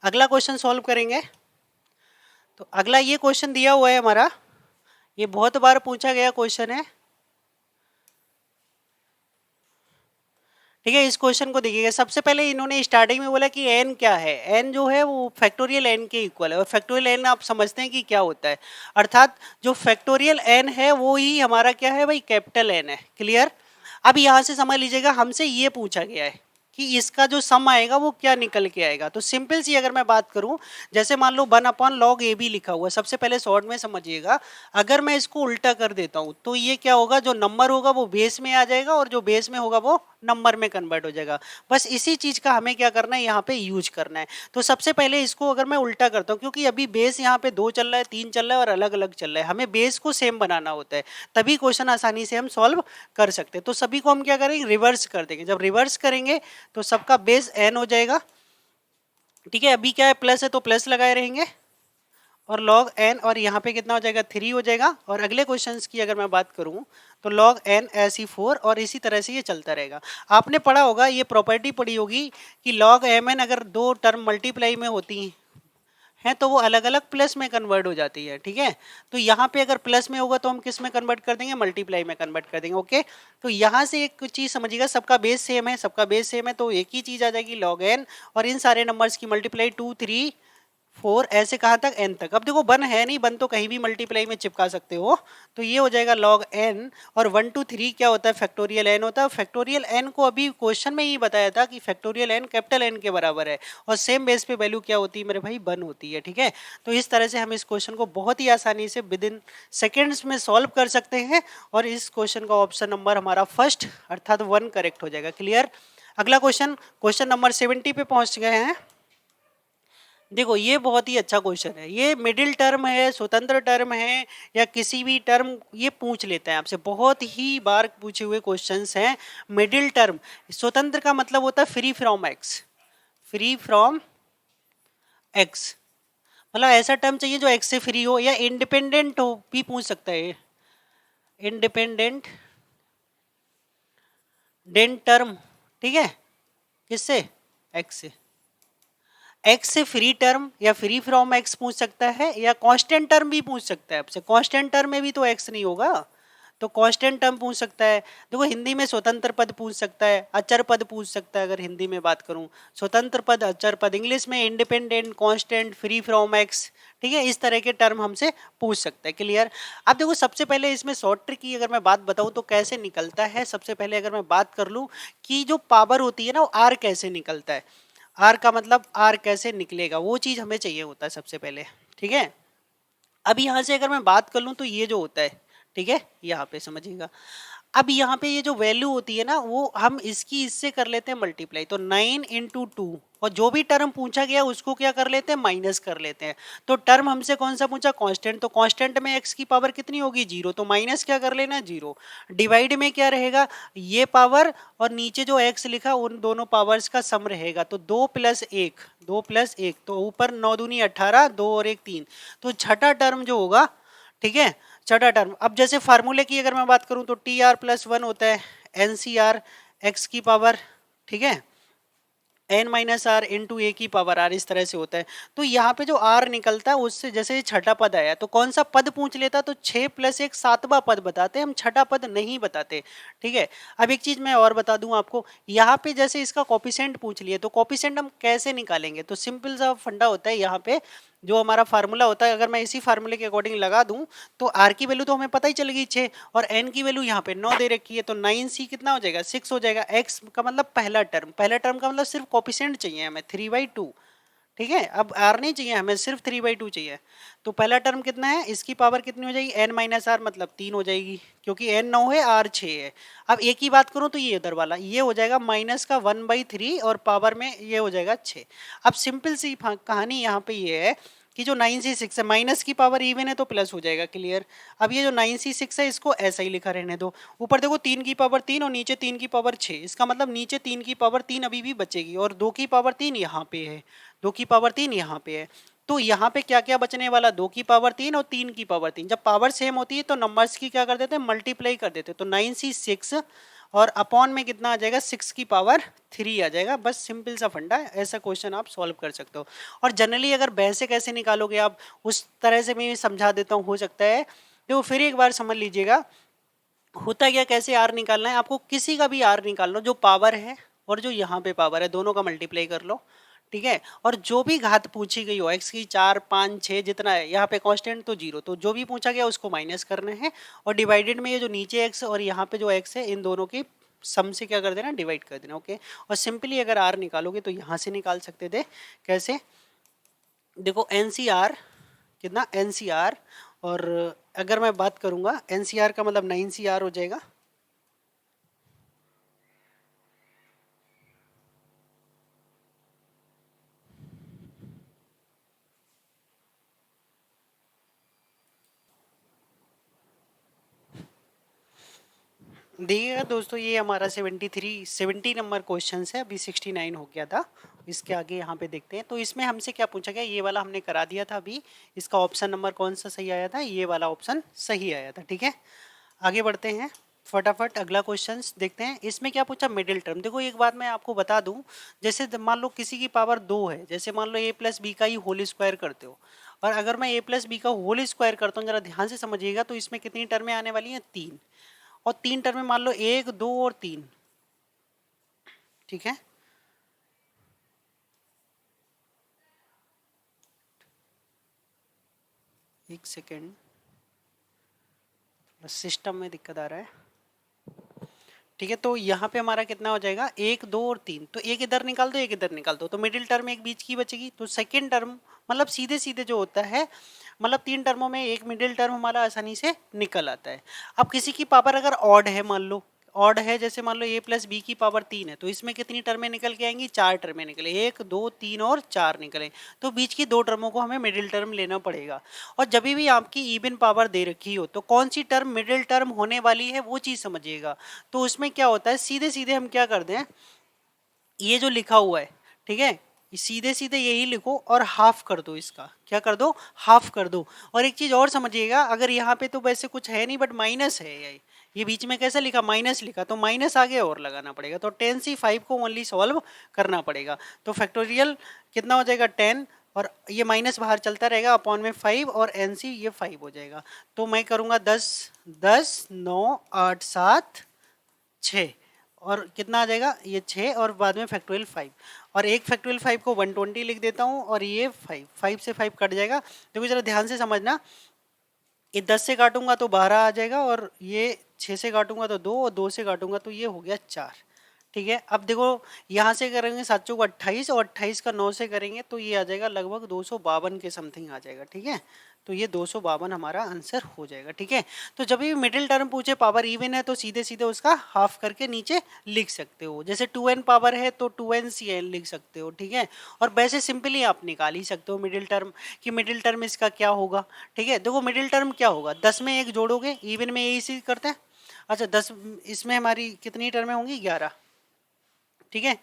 अगला क्वेश्चन सॉल्व करेंगे। तो अगला ये क्वेश्चन दिया हुआ है हमारा, ये बहुत बार पूछा गया क्वेश्चन है, ठीक है। इस क्वेश्चन को देखिएगा, सबसे पहले इन्होंने स्टार्टिंग में बोला कि n क्या है, n जो है वो फैक्टोरियल n के इक्वल है और फैक्टोरियल n आप समझते हैं कि क्या होता है, अर्थात जो फैक्टोरियल n है वो ही हमारा क्या है भाई, कैपिटल N है, क्लियर। अब यहाँ से समझ लीजिएगा हमसे ये पूछा गया है कि इसका जो सम आएगा वो क्या निकल के आएगा। तो सिंपल सी अगर मैं बात करूं, जैसे मान लो 1/log AB लिखा हुआ है, सबसे पहले शॉर्ट में समझिएगा, अगर मैं इसको उल्टा कर देता हूं तो ये क्या होगा, जो नंबर होगा वो बेस में आ जाएगा और जो बेस में होगा वो नंबर में कन्वर्ट हो जाएगा। बस इसी चीज का हमें क्या करना है, यहाँ पे यूज करना है। तो सबसे पहले इसको अगर मैं उल्टा करता हूँ, क्योंकि अभी बेस यहाँ पे 2 चल रहा है, 3 चल रहा है और अलग अलग चल रहा है, हमें बेस को सेम बनाना होता है, तभी क्वेश्चन आसानी से हम सॉल्व कर सकते हैं। तो सभी को हम क्या करेंगे, रिवर्स कर देंगे। जब रिवर्स करेंगे तो सबका बेस n हो जाएगा, ठीक है। अभी क्या है, प्लस है तो प्लस लगाए रहेंगे और log n, और यहाँ पे कितना हो जाएगा, 3 हो जाएगा। और अगले क्वेश्चंस की अगर मैं बात करूँ तो log n ऐसी 4, और इसी तरह से ये चलता रहेगा। आपने पढ़ा होगा, ये प्रॉपर्टी पढ़ी होगी कि log mn अगर दो टर्म मल्टीप्लाई में होती हैं तो वो अलग अलग प्लस में कन्वर्ट हो जाती है, ठीक है। तो यहाँ पे अगर प्लस में होगा तो हम किस में कन्वर्ट कर देंगे, मल्टीप्लाई में कन्वर्ट कर देंगे, ओके। तो यहाँ से एक चीज समझिएगा, सबका बेस सेम है, सबका बेस सेम है, तो एक ही चीज आ जाएगी log n, और इन सारे नंबर्स की मल्टीप्लाई 2 3 4 ऐसे कहाँ तक, n तक। अब देखो 1 है नहीं, 1 तो कहीं भी मल्टीप्लाई में चिपका सकते हो, तो ये हो जाएगा log n, और 1 2 3 क्या होता है, फैक्टोरियल n होता है। फैक्टोरियल n को अभी क्वेश्चन में ही बताया था कि फैक्टोरियल n कैपिटल N के बराबर है, और सेम बेस पे वैल्यू क्या होती है मेरे भाई, 1 होती है, ठीक है। तो इस तरह से हम इस क्वेश्चन को बहुत ही आसानी से विद इन सेकेंड्स में सॉल्व कर सकते हैं, और इस क्वेश्चन का ऑप्शन नंबर हमारा फर्स्ट अर्थात 1 करेक्ट हो जाएगा। क्लियर। अगला क्वेश्चन, क्वेश्चन नंबर 70 पे पहुंच गए हैं। देखो ये बहुत ही अच्छा क्वेश्चन है, ये मिडिल टर्म है, स्वतंत्र टर्म है, या किसी भी टर्म ये पूछ लेते हैं आपसे, बहुत ही बार पूछे हुए क्वेश्चंस हैं। मिडिल टर्म, स्वतंत्र का मतलब होता है free from x, free from x, मतलब ऐसा टर्म चाहिए जो एक्स से फ्री हो, या इंडिपेंडेंट हो भी पूछ सकता है, इंडिपेंडेंट डेंट टर्म, ठीक है, किससे, एक्स से। एक्स से फ्री टर्म या फ्री फ्रॉम एक्स पूछ सकता है, या कांस्टेंट टर्म भी पूछ सकता है आपसे। कांस्टेंट टर्म में भी तो एक्स नहीं होगा, तो कांस्टेंट टर्म पूछ सकता है। देखो हिंदी में स्वतंत्र पद पूछ सकता है, अचर पद पूछ सकता है, अगर हिंदी में बात करूं स्वतंत्र पद, अचर पद। इंग्लिश में independent, constant, free from x, ठीक है, इस तरह के टर्म हमसे पूछ सकता है। क्लियर। अब देखो सबसे पहले इसमें शॉर्ट ट्रिक की अगर मैं बात बताऊं तो कैसे निकलता है, सबसे पहले अगर मैं बात कर लूं कि जो पावर होती है ना, वो आर कैसे निकलता है, आर का मतलब आर कैसे निकलेगा, वो चीज हमें चाहिए होता है सबसे पहले, ठीक है। अब यहाँ से अगर मैं बात कर लूँ तो ये जो होता है, ठीक है, यहाँ पे समझिएगा। अब यहाँ पे ये जो वैल्यू होती है ना, वो हम इसकी इससे कर लेते हैं मल्टीप्लाई, तो 9 इंटू 2, और जो भी टर्म पूछा गया उसको क्या कर लेते हैं, माइनस कर लेते हैं। तो टर्म हमसे कौन सा पूछा, कांस्टेंट, तो कांस्टेंट में x की पावर कितनी होगी, 0, तो माइनस क्या कर लेना, 0। डिवाइड में क्या रहेगा, ये पावर और नीचे जो x लिखा उन दोनों पावर्स का सम रहेगा, तो 2 + 1, 2 + 1, तो ऊपर 9 दूनी 18, 2 और 1 3, तो छठा टर्म जो होगा, ठीक है, छठा टर्म। अब जैसे फार्मूले की अगर मैं बात करूं तो TR+1 होता है NCR x की पावर, ठीक है, n-r इंटू ए की पावर r, इस तरह से होता है। तो यहाँ पे जो r निकलता है उससे, जैसे छठा पद आया तो कौन सा पद पूछ लेता, तो 6 + 1 7वां पद बताते, हम छठा पद नहीं बताते, ठीक है। अब एक चीज मैं और बता दूं आपको, यहाँ पे जैसे इसका कॉपिसेंट पूछ लिया तो कॉपिसेंट हम कैसे निकालेंगे, तो सिंपल सा फंडा होता है, यहाँ पे जो हमारा फार्मूला होता है, अगर मैं इसी फार्मूले के अकॉर्डिंग लगा दूं तो r की वैल्यू तो हमें पता ही चलेगी 6, और n की वैल्यू यहाँ पे 9 दे रखी है, तो 9c कितना हो जाएगा, 6 हो जाएगा। x का मतलब पहला टर्म, पहला टर्म का मतलब सिर्फ कोफिशिएंट चाहिए हमें 3/2, ठीक है। अब r नहीं चाहिए हमें, सिर्फ 3/2 चाहिए। तो पहला टर्म कितना है, इसकी पावर कितनी हो जाएगी, n-r मतलब 3 हो जाएगी, क्योंकि n 9 है, r 6 है। अब एक ही बात करूं तो ये उधर वाला ये हो जाएगा माइनस का 1/3, और पावर में ये हो जाएगा 6। अब सिंपल सी कहानी यहाँ पे ये है कि जो 9c6 है, माइनस की पावर इवन है तो प्लस हो जाएगा। क्लियर। अब ये जो 9c6 है इसको ऐसा ही लिखा रहने दो, ऊपर देखो 3 की पावर 3 और नीचे 3 की पावर 6, इसका मतलब नीचे 3 की पावर 3 अभी भी बचेगी, और 2 की पावर 3 यहाँ पे है, 2 की पावर 3 यहाँ पे है। तो यहाँ पे क्या क्या बचने वाला, 2 की पावर 3 और 3 की पावर 3। जब पावर सेम होती है तो नंबर्स की क्या कर देते हैं, मल्टीप्लाई कर देते हैं। तो 9c6 और अपॉन में कितना आ जाएगा, 6 की पावर 3 आ जाएगा। बस सिंपल सा फंडा है, ऐसा क्वेश्चन आप सॉल्व कर सकते हो। और जनरली अगर वैसे कैसे निकालोगे आप, उस तरह से मैं समझा देता हूँ, हो सकता है तो फिर एक बार समझ लीजिएगा। होता क्या, कैसे आर निकालना है आपको, किसी का भी आर निकाल लो, जो पावर है और जो यहाँ पे पावर है दोनों का मल्टीप्लाई कर लो, ठीक है। और जो भी घात पूछी गई हो, x की 4 5 6 जितना है, यहाँ पे कांस्टेंट तो 0, तो जो भी पूछा गया उसको माइनस करना है, और डिवाइडेड में ये जो नीचे x और यहाँ पे जो x है इन दोनों की सम से क्या कर देना, डिवाइड कर देना। ओके, और सिंपली अगर आर निकालोगे तो यहाँ से निकाल सकते थे। कैसे, देखो एनसीआर कितना, एनसीआर, और अगर मैं बात करूंगा एनसीआर का मतलब 9CR हो जाएगा। देखिएगा दोस्तों, ये हमारा 70 नंबर क्वेश्चन है, अभी 69 हो गया था। इसके आगे यहाँ पे देखते हैं, तो इसमें हमसे क्या पूछा गया, ये वाला हमने करा दिया था अभी। इसका ऑप्शन नंबर कौन सा सही आया था, ये वाला ऑप्शन सही आया था। ठीक है, आगे बढ़ते हैं फटाफट, अगला क्वेश्चन देखते हैं। इसमें क्या पूछा, मिडिल टर्म। देखो एक बात मैं आपको बता दूं, जैसे मान लो किसी की पावर 2 है, जैसे मान लो a प्लस बी का ही होल स्क्वायर करते हो, और अगर मैं a प्लस बी का होल स्क्वायर करता हूँ, जरा ध्यान से समझिएगा, तो इसमें कितनी टर्में आने वाली हैं, 3। और 3 टर्में मान लो 1, 2 और 3। ठीक है, एक सेकेंड, सिस्टम में दिक्कत आ रहा है। ठीक है, तो यहाँ पे हमारा कितना हो जाएगा, 1, 2 और 3, तो एक इधर निकाल दो, एक इधर निकाल दो, तो मिडिल टर्म एक बीच की बचेगी। तो सेकेंड टर्म मतलब सीधे सीधे जो होता है, मतलब 3 टर्मों में एक मिडिल टर्म हमारा आसानी से निकल आता है। अब किसी की पावर अगर ऑड है, मान लो ऑड है, जैसे मान लो a प्लस बी की पावर 3 है, तो इसमें कितनी टर्में निकल के आएंगी, 4 टर्में निकले, 1, 2, 3 और 4 निकले, तो बीच की 2 टर्मों को हमें मिडिल टर्म लेना पड़ेगा। और जब भी आपकी इवन पावर दे रखी हो, तो कौन सी टर्म मिडिल टर्म होने वाली है वो चीज़ समझिएगा। तो उसमें क्या होता है, सीधे सीधे हम क्या कर दें, ये जो लिखा हुआ है, ठीक है, सीधे सीधे यही लिखो और हाफ कर दो, इसका क्या कर दो, हाफ कर दो। और एक चीज और समझिएगा, अगर यहाँ पे तो वैसे कुछ है नहीं, बट माइनस है, ये बीच में कैसे लिखा, माइनस लिखा, तो माइनस आगे और लगाना पड़ेगा, तो 10C5 को ओनली सॉल्व करना पड़ेगा। तो फैक्टोरियल कितना हो जाएगा, 10, और ये माइनस बाहर चलता रहेगा, अपॉन में 5, और एनसी ये 5 हो जाएगा। तो मैं करूँगा 10, 10, 9, 8, 7, 6, और कितना आ जाएगा, ये 6, और बाद में फैक्टोरियल 5, और एक फैक्टोरियल 5 को 120 लिख देता हूँ, और ये 5, 5 से 5 कट जाएगा। देखो जरा ध्यान से समझना, ये 10 से काटूंगा तो 12 आ जाएगा, और ये 6 से काटूंगा तो 2, और 2 से काटूंगा तो ये हो गया 4। ठीक है, अब देखो यहाँ से करेंगे 7 चौक 28, और 28 का 9 से करेंगे तो ये आ जाएगा लगभग 252 के समथिंग आ जाएगा। ठीक है, तो ये 252 हमारा आंसर हो जाएगा। ठीक है, तो जब भी मिडिल टर्म पूछे पावर इवन है, तो सीधे सीधे उसका हाफ करके नीचे लिख सकते हो। जैसे 2n पावर है तो 2nCn लिख सकते हो। ठीक है, और वैसे सिंपली आप निकाल ही सकते हो मिडिल टर्म, कि मिडिल टर्म इसका क्या होगा। ठीक है, देखो मिडिल टर्म क्या होगा, 10 में एक जोड़ोगे, इवन में यही चीज करते हैं। अच्छा 10, इसमें हमारी कितनी टर्में होंगी, 11। ठीक है,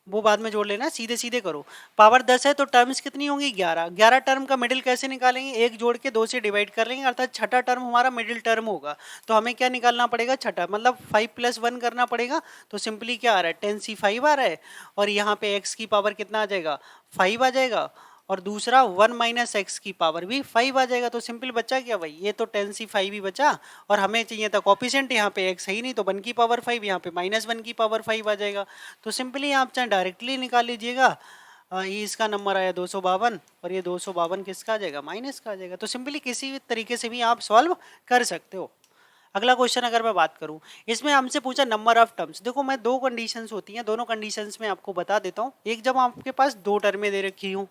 वो बाद में जोड़ लेना, सीधे सीधे करो। पावर 10 है तो टर्म्स कितनी होंगी, 11। 11 टर्म का मिडिल कैसे निकालेंगे, एक जोड़ के 2 से डिवाइड कर लेंगे, अर्थात छठा टर्म हमारा मिडिल टर्म होगा। तो हमें क्या निकालना पड़ेगा, छठा, मतलब 5 + 1 करना पड़ेगा। तो सिंपली क्या आ रहा है, 10C5 आ रहा है, और यहाँ पे x की पावर कितना आ जाएगा, 5 आ जाएगा, और दूसरा 1 - x की पावर भी 5 आ जाएगा। तो सिंपल बचा क्या भाई, ये तो 10C5 ही बचा, और हमें चाहिए था कोफिशिएंट, यहाँ पे x है ही नहीं, तो 1 की पावर 5, यहाँ पे -1 की पावर 5 आ जाएगा। तो सिंपली आप चाहे डायरेक्टली निकाल लीजिएगा, ये इसका नंबर आया 252, और ये 252 किसका आ जाएगा, माइनस का आ जाएगा। तो सिंपली किसी भी तरीके से भी आप सॉल्व कर सकते हो। अगला क्वेश्चन अगर मैं बात करूं, इसमें हमसे पूछा नंबर ऑफ टर्म्स। देखो मैं दो कंडीशंस होती हैं, दोनों कंडीशंस में आपको बता देता हूं। एक, जब आपके पास 2 टर्में दे रखी हूं,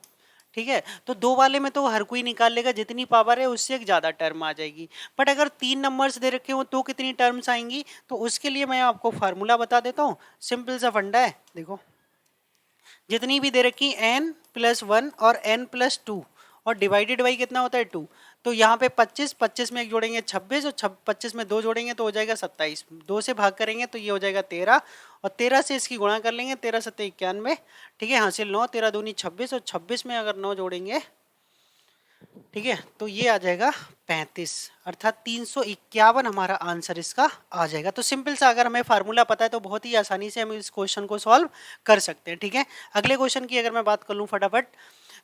ठीक है, तो 2 वाले में तो हर कोई निकाल लेगा, जितनी पावर है उससे एक ज़्यादा टर्म आ जाएगी। बट अगर 3 नंबर्स दे रखे हो तो कितनी टर्म्स आएंगी, तो उसके लिए मैं आपको फार्मूला बता देता हूँ। सिंपल सा फंडा है, देखो जितनी भी दे रखी n+1 और n+2, और डिवाइडेड बाई कितना होता है 2, तो यहाँ पे 25, 25 में एक जोड़ेंगे 26, और 25 में 2 जोड़ेंगे तो हो जाएगा 27, 2 से भाग करेंगे तो ये हो जाएगा 13, और 13 से इसकी गुणा कर लेंगे, 13 × 7 = 91। ठीक है, हासिल 9, 13 दूनी 26, और 26 में अगर 9 जोड़ेंगे, ठीक है, तो ये आ जाएगा 35, अर्थात 351 हमारा आंसर इसका आ जाएगा। तो सिंपल सा अगर हमें फार्मूला पता है तो बहुत ही आसानी से हम इस क्वेश्चन को सॉल्व कर सकते हैं। ठीक है, अगले क्वेश्चन की अगर मैं बात कर लूँ फटाफट,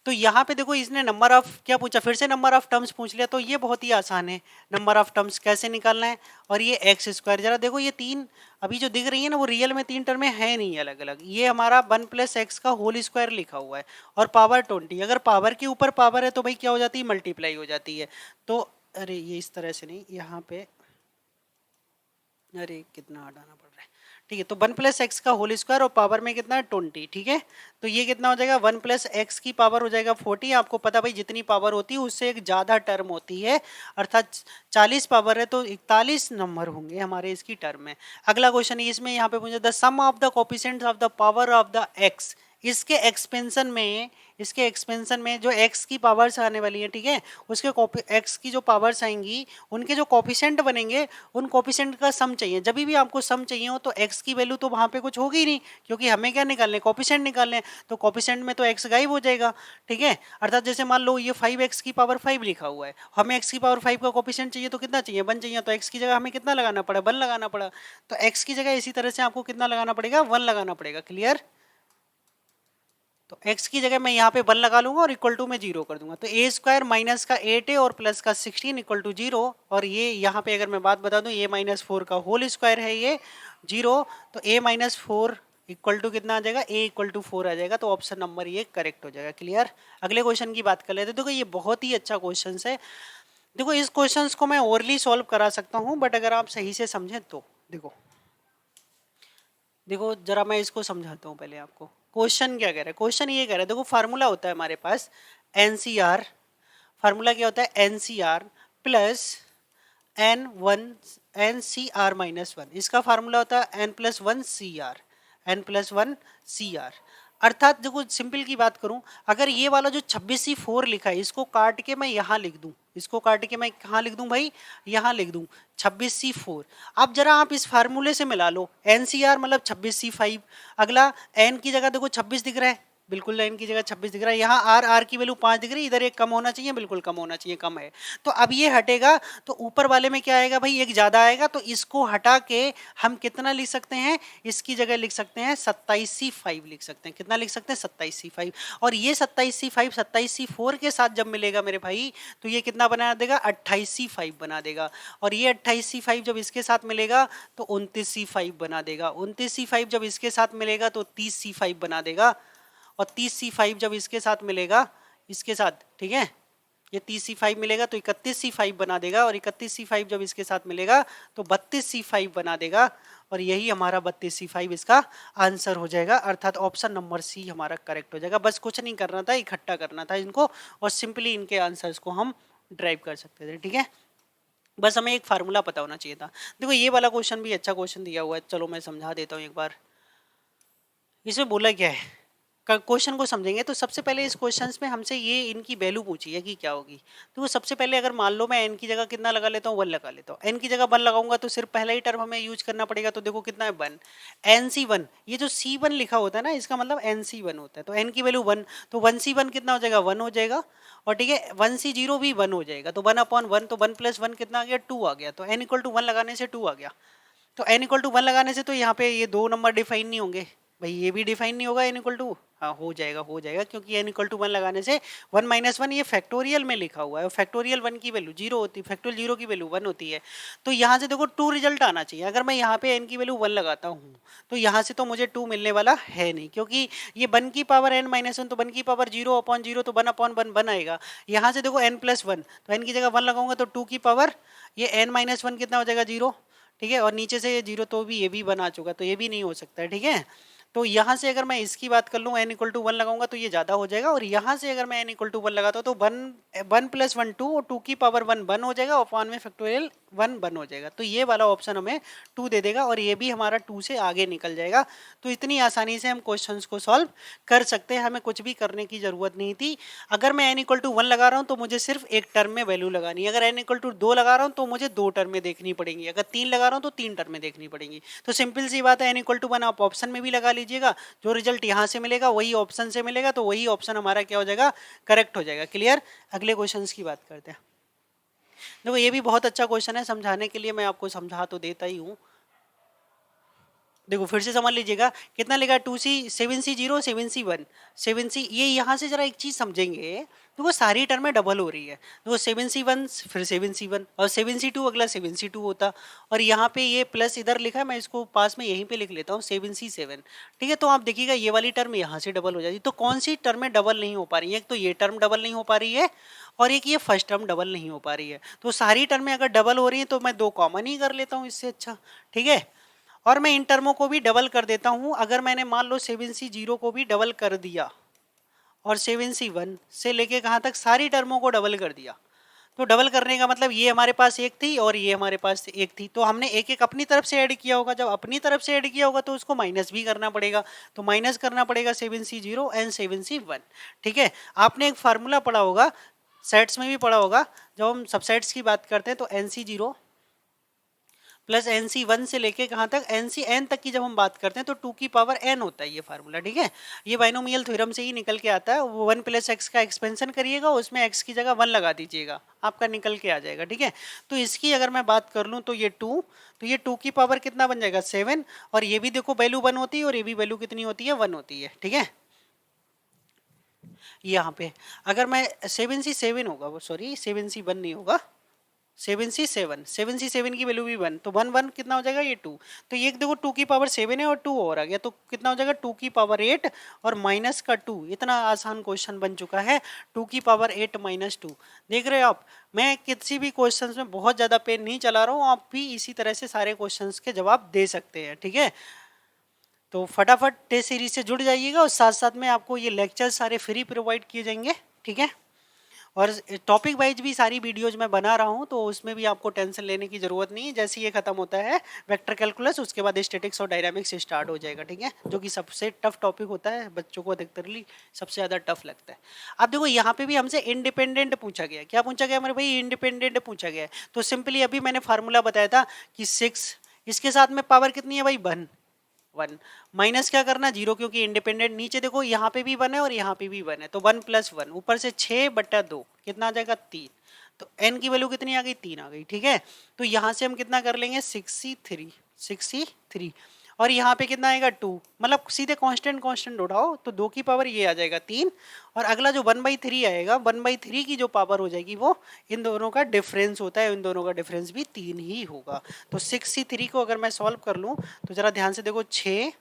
तो यहाँ पे देखो इसने नंबर ऑफ क्या पूछा, फिर से नंबर ऑफ टर्म्स पूछ लिया। तो ये बहुत ही आसान है, नंबर ऑफ टर्म्स कैसे निकालना है। और ये x², जरा देखो ये 3 अभी जो दिख रही है ना, वो रियल में 3 टर्में है नहीं अलग अलग, ये हमारा 1 + x का होल स्क्वायर लिखा हुआ है, और पावर 20। अगर पावर के ऊपर पावर है तो भाई क्या हो जाती है, मल्टीप्लाई हो जाती है। तो अरे ये इस तरह से नहीं, यहाँ पे अरे कितना हटाना पड़ रहा है। ठीक है, तो 1 + x का होल स्क्वायर और पावर में कितना है 20। ठीक है, तो ये कितना हो जाएगा 1 + x की पावर हो जाएगा 40। आपको पता भाई जितनी पावर होती है उससे एक ज़्यादा टर्म होती है, अर्थात 40 पावर है तो 41 नंबर होंगे हमारे इसकी टर्म में। अगला क्वेश्चन है इसमें, यहाँ पे मुझे the sum of the coefficients of the power of the x, इसके एक्सपेंशन में जो x की पावर्स आने वाली है, ठीक है, उसके x की जो पावर्स आएंगी उनके जो कोफिशिएंट बनेंगे उन कोफिशिएंट का सम चाहिए। जब भी आपको सम चाहिए हो तो x की वैल्यू तो वहां पे कुछ होगी ही नहीं, क्योंकि हमें क्या निकालने, कोफिशिएंट निकालने, तो कोफिशिएंट में तो x गायब हो जाएगा। ठीक है, अर्थात जैसे मान लो ये 5x की पावर 5 लिखा हुआ है, हमें x की पावर 5 का कोफिशिएंट चाहिए तो कितना चाहिए 1 चाहिए, तो x की जगह हमें कितना लगाना पड़ा 1 लगाना पड़ा, तो x की जगह इसी तरह से आपको कितना लगाना पड़ेगा 1 लगाना पड़ेगा। क्लियर, तो x की जगह मैं यहाँ पे 1 लगा लूंगा और इक्वल टू में 0 कर दूंगा, तो a² माइनस का 8a और प्लस का 16 इक्वल टू 0। और ये यहाँ पे अगर मैं बात बता दूं a-4 का होल स्क्वायर है ये 0, तो a-4 इक्वल टू कितना आ जाएगा, a इक्वल टू 4 आ जाएगा, तो ऑप्शन नंबर ये करेक्ट हो जाएगा। क्लियर, अगले क्वेश्चन की बात कर लेते हैं। देखो ये बहुत ही अच्छा क्वेश्चन है। देखो इस क्वेश्चन को मैं ओरली सॉल्व करा सकता हूँ, बट अगर आप सही से समझें तो देखो देखो जरा मैं इसको समझाता हूँ पहले आपको। क्वेश्चन क्या कह रहा है, क्वेश्चन ये कह रहा है, देखो फार्मूला होता है हमारे पास एनसीआर, फार्मूला क्या होता है एनसीआर प्लस एन सी आर-1, इसका फार्मूला होता है n+1 सी आर। अर्थात देखो सिंपल की बात करूं, अगर ये वाला जो 26C4 लिखा है इसको काट के मैं यहाँ लिख दूं, इसको काट के मैं कहाँ लिख दूं भाई, यहाँ लिख दूं 26C4। अब जरा आप इस फार्मूले से मिला लो, एनसीआर मतलब 26C5, अगला एन की जगह देखो 26 दिख रहा है, बिल्कुल एन की जगह 26 दिख रहा है, यहाँ आर की वैल्यू 5 दिख रही है, इधर एक कम होना चाहिए, बिल्कुल कम होना चाहिए, कम है। तो अब ये हटेगा तो ऊपर वाले में क्या आएगा भाई, एक ज्यादा आएगा, तो इसको हटा के हम कितना लिख सकते हैं, इसकी जगह लिख सकते हैं 27C5 लिख सकते हैं। कितना लिख सकते हैं 27C5, और ये 27C5 27C4 के साथ जब मिलेगा मेरे भाई तो ये कितना बना देगा 28C5 बना देगा, और ये 28C5 जब इसके साथ मिलेगा तो 29C5 बना देगा, 29C5 जब इसके साथ मिलेगा तो 30C5 बना देगा, और 30C5 जब इसके साथ मिलेगा इसके साथ, ठीक है, ये 30C5 मिलेगा तो 31C5 बना देगा, और 31C5 जब इसके साथ मिलेगा तो 32C5 बना देगा, और यही हमारा 32C5 इसका आंसर हो जाएगा। अर्थात ऑप्शन नंबर सी हमारा करेक्ट हो जाएगा। बस कुछ नहीं करना था, इकट्ठा करना था इनको और सिंपली इनके आंसर्स को हम ड्राइव कर सकते थे। ठीक है, बस हमें एक फार्मूला पता होना चाहिए था। देखो ये वाला क्वेश्चन भी अच्छा क्वेश्चन दिया हुआ है, चलो मैं समझा देता हूँ एक बार। इसमें बोला क्या है, क्वेश्चन को समझेंगे तो सबसे पहले इस क्वेश्चंस में हमसे ये इनकी वैल्यू पूछी है कि क्या होगी। तो वो सबसे पहले अगर मान लो मैं n की जगह कितना लगा लेता हूँ 1 लगा लेता हूँ, n की जगह 1 लगाऊंगा तो सिर्फ पहला ही टर्म हमें यूज करना पड़ेगा, तो देखो कितना है 1 nc1, ये जो c1 लिखा होता है ना इसका मतलब nc1 होता है, तो n की वैल्यू 1, तो 1c1 कितना हो जाएगा 1 हो जाएगा, और ठीक है 1c0 भी 1 हो जाएगा, तो 1/1, तो 1 + 1 कितना आ गया 2 आ गया, तो n = 1 लगाने से 2 आ गया। तो n = 1 लगाने से तो यहाँ पे ये 2 नंबर डिफाइन नहीं होंगे भाई, ये भी डिफाइन नहीं होगा n = हाँ हो जाएगा क्योंकि n = 1 लगाने से 1 - 1 ये फैक्टोरियल में लिखा हुआ है, और फैक्टोरियल 1 की वैल्यू 0 होती है, फैक्टोरियल 0 की वैल्यू 1 होती है, तो यहाँ से देखो 2 रिजल्ट आना चाहिए। अगर मैं यहाँ पे n की वैल्यू 1 लगाता हूँ तो यहाँ से तो मुझे 2 मिलने वाला है नहीं, क्योंकि ये 1 की पावर n - 1, तो 1 की पावर 0/0, तो 1/1 आएगा। यहाँ से देखो n+1, तो n की जगह 1 लगाऊंगा तो 2 की पावर ये n - 1 कितना हो जाएगा 0, ठीक है, और नीचे से ये 0 तो भी ये भी बना चुका, तो ये भी नहीं हो सकता है। ठीक है, तो यहाँ से अगर मैं इसकी बात कर लूँ n = 1 लगाऊंगा तो ये ज़्यादा हो जाएगा, और यहाँ से अगर मैं n = 1 लगाता हूँ तो 1 + 1 2, और 2 की पावर 1 1 हो जाएगा, और 1 में फैक्टोरियल 1 1 हो जाएगा, तो ये वाला ऑप्शन हमें 2 दे देगा, और ये भी हमारा 2 से आगे निकल जाएगा। तो इतनी आसानी से हम क्वेश्चंस को सॉल्व कर सकते हैं, हमें कुछ भी करने की ज़रूरत नहीं थी। अगर मैं n = 1 लगा रहा हूँ तो मुझे सिर्फ एक टर्म में वैल्यू लगानी है, अगर n = 2 लगा रहा हूँ तो मुझे 2 टर्म में देखनी पड़ेंगी, अगर 3 लगा रहा हूँ तो 3 टर्म में देखनी पड़ेंगी। तो सिंपल सी बात है, n = 1 आप ऑप्शन में भी लगा लीजिएगा, जो रिजल्ट यहाँ से मिलेगा वही ऑप्शन से मिलेगा, तो वही ऑप्शन हमारा क्या हो जाएगा करेक्ट हो जाएगा। क्लियर, अगले क्वेश्चन की बात करते हैं। देखो ये भी बहुत अच्छा क्वेश्चन है, समझाने के लिए मैं आपको समझा तो देता ही हूँ। देखो फिर से समझ लीजिएगा कितना लिखा 2c 7c 0 7c 1 7c, ये यहाँ से जरा एक चीज समझेंगे तो वो सारी टर्म में डबल हो रही है। तो वो 7c1 फिर 7c1 और 7c2 अगला 7c2 होता, और यहाँ पे ये प्लस इधर लिखा है, मैं इसको पास में यहीं पे लिख लेता हूँ 7c7। ठीक है, तो आप देखिएगा ये वाली टर्म यहाँ से डबल हो जाती है। तो कौन सी टर्म में डबल नहीं हो पा रही है? एक तो ये टर्म डबल नहीं हो पा रही है और एक ये फर्स्ट टर्म डबल नहीं हो पा रही है। तो सारी टर्म में अगर डबल हो रही है तो मैं दो कॉमन ही कर लेता हूँ इससे अच्छा। ठीक है, और मैं इन टर्मों को भी डबल कर देता हूं। अगर मैंने मान लो 7c0 को भी डबल कर दिया और 7c1 से लेके कहां तक सारी टर्मों को डबल कर दिया, तो डबल करने का मतलब ये हमारे पास एक थी और ये हमारे पास एक थी, तो हमने एक एक अपनी तरफ से ऐड किया होगा। जब अपनी तरफ से ऐड किया होगा तो उसको माइनस भी करना पड़ेगा, तो माइनस करना पड़ेगा 7c0 एंड 7c1। ठीक है, आपने एक फार्मूला पढ़ा होगा, सेट्स में भी पढ़ा होगा, जब हम सबसेट्स की बात करते हैं तो nc0 प्लस nc1 से लेके कहाँ तक ncn तक की जब हम बात करते हैं तो 2 की पावर n होता है ये फार्मूला। ठीक है, ये बाइनोमियल थ्योरम से ही निकल के आता है। वो 1 प्लस एक्स का एक्सपेंशन करिएगा, उसमें x की जगह 1 लगा दीजिएगा, आपका निकल के आ जाएगा। ठीक है, तो इसकी अगर मैं बात कर लूँ तो ये 2, तो ये 2 की पावर कितना बन जाएगा 7, और ये भी देखो वैल्यू 1 होती है और ये भी वैल्यू कितनी होती है 1 होती है। ठीक है, यहाँ पे अगर मैं 7c7 होगा, वो सॉरी 7c1 नहीं होगा, 7c7 की वैल्यू भी 1, तो 1 1 कितना हो जाएगा ये 2। तो ये देखो 2 की पावर 7 है और 2 और आ गया, तो कितना हो जाएगा 2 की पावर 8 और माइनस का 2। इतना आसान क्वेश्चन बन चुका है, 2 की पावर 8 माइनस 2। देख रहे हो आप, मैं किसी भी क्वेश्चंस में बहुत ज़्यादा पेन नहीं चला रहा हूँ, आप भी इसी तरह से सारे क्वेश्चंस के जवाब दे सकते हैं। ठीक है, तो फटाफट टेस्ट सीरीज से जुड़ जाइएगा और साथ साथ में आपको ये लेक्चर सारे फ्री प्रोवाइड किए जाएंगे। ठीक है, और टॉपिक वाइज भी सारी वीडियोज मैं बना रहा हूँ, तो उसमें भी आपको टेंशन लेने की जरूरत नहीं है। जैसे ये खत्म होता है वेक्टर कैलकुलस, उसके बाद स्टैटिक्स और डायनामिक्स स्टार्ट हो जाएगा। ठीक है, जो कि सबसे टफ टॉपिक होता है, बच्चों को अधिकतरली सबसे ज़्यादा टफ लगता है। अब देखो यहाँ पे भी हमसे इंडिपेंडेंट पूछा गया। क्या पूछा गया मेरे भाई? इंडिपेंडेंट पूछा गया है। तो सिंपली अभी मैंने फार्मूला बताया था कि 6, इसके साथ में पावर कितनी है भाई 1 1, माइनस क्या करना 0, क्योंकि इंडिपेंडेंट। नीचे देखो यहाँ पे भी 1 है और यहाँ पे भी 1 है, तो 1 प्लस 1 ऊपर से 6/2 कितना आ जाएगा 3, तो n की वैल्यू कितनी आ गई 3 आ गई। ठीक है, तो यहाँ से हम कितना कर लेंगे 63 और यहाँ पे कितना आएगा 2, मतलब सीधे कांस्टेंट कांस्टेंट उठाओ तो 2 की पावर ये आ जाएगा 3, और अगला जो 1/3 आएगा 1/3 की जो पावर हो जाएगी वो इन दोनों का डिफरेंस होता है, इन दोनों का डिफरेंस भी 3 ही होगा। तो 63 को अगर मैं सॉल्व कर लूँ तो जरा ध्यान से देखो, 6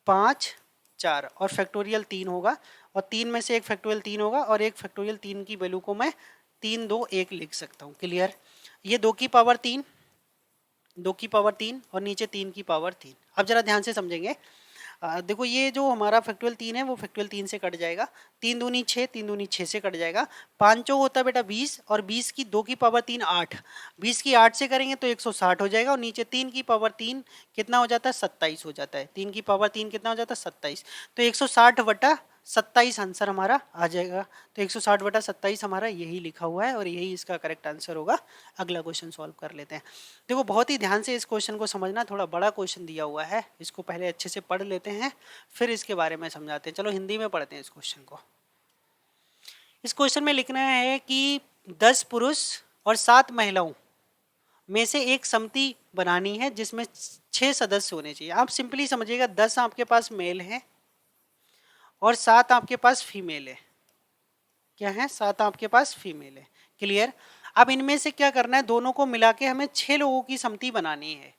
5 4 और फैक्टोरियल 3 होगा, और 3 में से एक फैक्टोरियल 3 होगा, और एक फैक्टोरियल 3 की वैल्यू को मैं 3 2 1 लिख सकता हूँ। क्लियर? ये 2 की पावर 3, 2 की पावर 3 और नीचे 3 की पावर 3। अब जरा ध्यान से समझेंगे, देखो ये जो हमारा फैक्टोरियल 3 है वो फैक्टोरियल 3 से कट जाएगा, 3 दूनी 6, 3 दूनी 6 से कट जाएगा, 5 होता है बेटा 20, और 20 की 2 की पावर 3 8, 20 की 8 से करेंगे तो 160 हो जाएगा, और नीचे 3 की पावर 3 कितना हो जाता है 27 हो जाता है, 3 की पावर 3 कितना हो जाता है 27, तो 160/27 आंसर हमारा आ जाएगा। तो 160/27 हमारा यही लिखा हुआ है और यही इसका करेक्ट आंसर होगा। अगला क्वेश्चन सॉल्व कर लेते हैं। देखो बहुत ही ध्यान से इस क्वेश्चन को समझना, थोड़ा बड़ा क्वेश्चन दिया हुआ है, इसको पहले अच्छे से पढ़ लेते हैं फिर इसके बारे में समझाते हैं। चलो हिंदी में पढ़ते हैं इस क्वेश्चन को। इस क्वेश्चन में लिखना है कि 10 पुरुष और 7 महिलाओं में से एक समिति बनानी है जिसमें 6 सदस्य होने चाहिए। आप सिंपली समझिएगा, 10 आपके पास मेल है और 7 आपके पास फीमेल है। क्या है? 7 आपके पास फीमेल है। क्लियर? अब इनमें से क्या करना है, दोनों को मिला के हमें 6 लोगों की समिति बनानी है,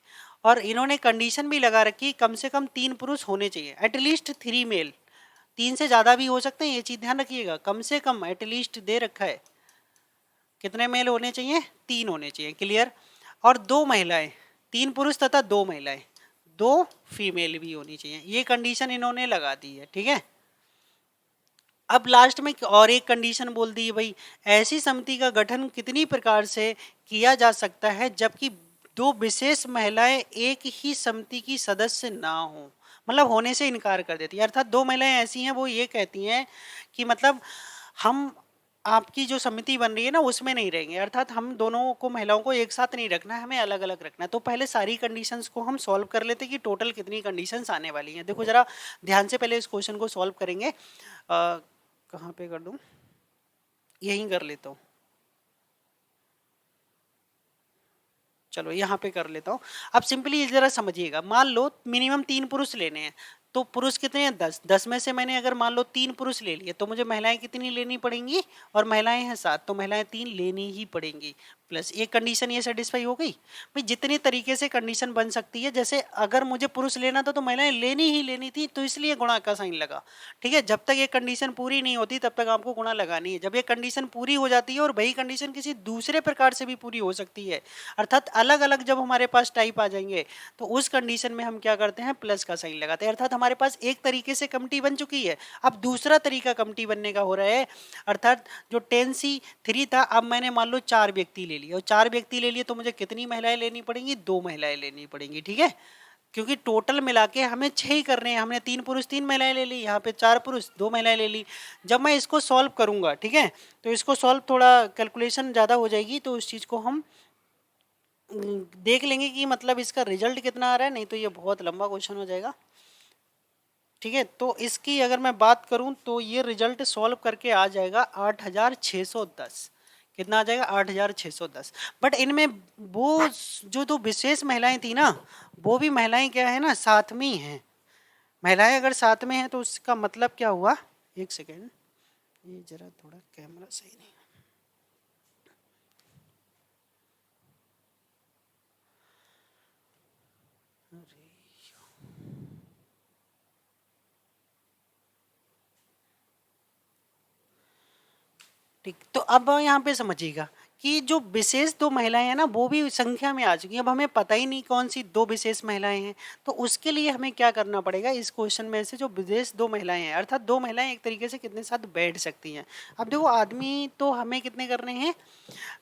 और इन्होंने कंडीशन भी लगा रखी कम से कम 3 पुरुष होने चाहिए, एटलीस्ट 3 मेल। 3 से ज़्यादा भी हो सकते हैं, ये चीज़ ध्यान रखिएगा, कम से कम एटलीस्ट दे रखा है। कितने मेल होने चाहिए? 3 होने चाहिए। क्लियर? और 2 महिलाएं, 3 पुरुष तथा 2 महिलाएं, 2 फीमेल भी होनी चाहिए, ये कंडीशन इन्होंने लगा दी है। ठीक है, अब लास्ट में और एक कंडीशन बोल दी है भाई, ऐसी समिति का गठन कितनी प्रकार से किया जा सकता है जबकि 2 विशेष महिलाएं एक ही समिति की सदस्य ना हो, मतलब होने से इनकार कर देती है। अर्थात 2 महिलाएं ऐसी हैं वो ये कहती हैं कि मतलब हम आपकी जो समिति बन रही है ना उसमें नहीं रहेंगे, अर्थात हम दोनों को महिलाओं को एक साथ नहीं रखना है, हमें अलग अलग रखना है। तो पहले सारी कंडीशंस को हम सॉल्व कर लेते कि टोटल कितनी कंडीशंस आने वाली हैं। देखो जरा ध्यान से पहले इस क्वेश्चन को सॉल्व करेंगे। कहाँ पे कर दूं? यहीं कर लेता हूँ। चलो यहाँ पे कर लेता हूँ। अब सिंपली जरा समझिएगा, मान लो मिनिमम 3 पुरुष लेने हैं, तो पुरुष कितने हैं 10, 10 में से मैंने अगर मान लो 3 पुरुष ले लिए तो मुझे महिलाएं कितनी लेनी पड़ेंगी, और महिलाएं हैं 7 तो महिलाएं 3 लेनी ही पड़ेंगी। प्लस एक कंडीशन ये सेटिस्फाई हो गई। भाई जितनी तरीके से कंडीशन बन सकती है, जैसे अगर मुझे पुरुष लेना था तो महिलाएं लेनी ही लेनी थी, तो इसलिए गुणा का साइन लगा। ठीक है, जब तक ये कंडीशन पूरी नहीं होती तब तक आपको गुणा लगानी है। जब ये कंडीशन पूरी हो जाती है, और वही कंडीशन किसी दूसरे प्रकार से भी पूरी हो सकती है, अर्थात अलग अलग जब हमारे पास टाइप आ जाएंगे, तो उस कंडीशन में हम क्या करते हैं, प्लस का साइन लगाते हैं। अर्थात हमारे पास एक तरीके से कमिटी बन चुकी है, अब दूसरा तरीका कमिटी बनने का हो रहा है। अर्थात जो 10C3 था, अब मैंने मान लो 4 व्यक्ति ले लिए, और 4 व्यक्ति ले लिए तो मुझे कितनी महिलाएं लेनी पड़ेंगी, 2 महिलाएं लेनी पड़ेंगी। ठीक है, क्योंकि टोटल मिला के हमें 6 ही करने हैं। हमने 3 पुरुष 3 महिलाएं ले ली, यहाँ पे 4 पुरुष 2 महिलाएं ले ली। जब मैं इसको सॉल्व करूंगा, ठीक है, तो इसको सॉल्व थोड़ा कैलकुलेशन ज़्यादा हो जाएगी, तो उस चीज़ को हम देख लेंगे कि मतलब इसका रिजल्ट कितना आ रहा है, नहीं तो ये बहुत लंबा क्वेश्चन हो जाएगा। ठीक है, तो इसकी अगर मैं बात करूं तो ये रिजल्ट सॉल्व करके आ जाएगा 8610। कितना आ जाएगा, 8610। बट इनमें वो जो दो विशेष महिलाएं थी ना, वो भी महिलाएं क्या है ना, साथ में ही हैं। महिलाएं अगर साथ में हैं तो उसका मतलब क्या हुआ, एक सेकेंड, ये जरा थोड़ा कैमरा सही नहीं, ठीक। तो अब यहाँ पे समझिएगा कि जो विशेष 2 महिलाएं हैं ना, वो भी संख्या में आ चुकी हैं। अब हमें पता ही नहीं कौन सी 2 विशेष महिलाएं हैं, तो उसके लिए हमें क्या करना पड़ेगा, इस क्वेश्चन में से जो विशेष 2 महिलाएं हैं, अर्थात 2 महिलाएं एक तरीके से कितने साथ बैठ सकती हैं। अब देखो आदमी तो हमें कितने करने हैं,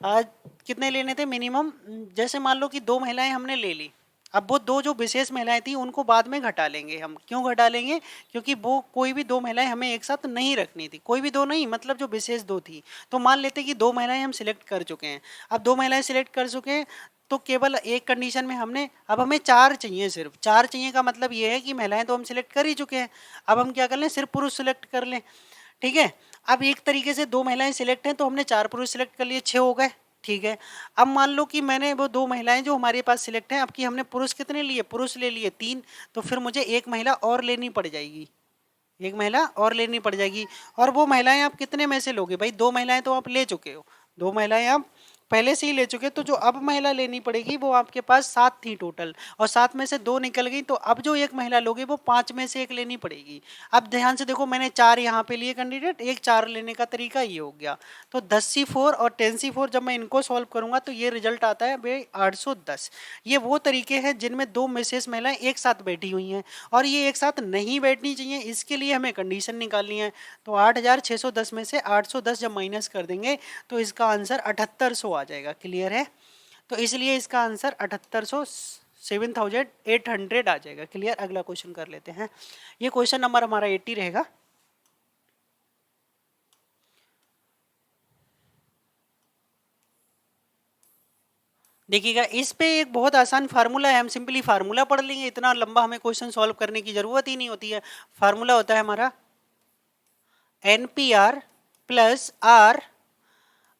आज कितने लेने थे मिनिमम, जैसे मान लो कि 2 महिलाएं हमने ले ली, अब वो 2 जो विशेष महिलाएं थी उनको बाद में घटा लेंगे हम। क्यों घटा लेंगे, क्योंकि वो कोई भी 2 महिलाएं हमें एक साथ नहीं रखनी थी, कोई भी 2 नहीं, मतलब जो विशेष 2 थी। तो मान लेते कि 2 महिलाएं हम सिलेक्ट कर चुके हैं। अब 2 महिलाएं सिलेक्ट कर चुके हैं, तो केवल एक कंडीशन में हमने, अब हमें 4 चाहिए, सिर्फ 4 चाहिए का मतलब ये है कि महिलाएं तो हम सिलेक्ट कर ही चुके हैं, अब हम क्या कर लें, सिर्फ पुरुष सिलेक्ट कर लें। ठीक है, अब एक तरीके से 2 महिलाएं सिलेक्ट हैं तो हमने 4 पुरुष सिलेक्ट कर लिए, 6 हो गए। ठीक है, अब मान लो कि मैंने वो 2 महिलाएं जो हमारे पास सिलेक्ट हैं, अब की हमने पुरुष कितने लिए, पुरुष ले लिए 3, तो फिर मुझे एक महिला और लेनी पड़ जाएगी, एक महिला और लेनी पड़ जाएगी। और वो महिलाएं आप कितने में से लोगे, भाई 2 महिलाएं तो आप ले चुके हो, 2 महिलाएं आप पहले से ही ले चुके, तो जो अब महिला लेनी पड़ेगी वो आपके पास 7 थी टोटल, और 7 में से 2 निकल गई, तो अब जो एक महिला लोगे वो 5 में से एक लेनी पड़ेगी। अब ध्यान से देखो, मैंने 4 यहाँ पे लिए कैंडिडेट, एक 4 लेने का तरीका ये हो गया। तो 10C4 और 10C4 जब मैं इनको सॉल्व करूंगा तो ये रिजल्ट आता है भाई 810। ये वो तरीके हैं जिनमें 2 विशेष महिलाएं एक साथ बैठी हुई हैं, और ये एक साथ नहीं बैठनी चाहिए, इसके लिए हमें कंडीशन निकालनी है। तो 8610 में से 810 जब माइनस कर देंगे तो इसका आंसर 7800 आ जाएगा। क्लियर है, तो इसलिए इसका आंसर 7800 7800 आ जाएगा। क्लियर, अगला क्वेश्चन कर लेते हैं। ये क्वेश्चन नंबर हमारा 80 रहेगा। देखिएगा, इस पे एक बहुत आसान फार्मूला है, हम सिंपली फार्मूला पढ़ लेंगे, इतना लंबा हमें क्वेश्चन सॉल्व करने की जरूरत ही नहीं होती है। फार्मूला होता है हमारा NPR plus R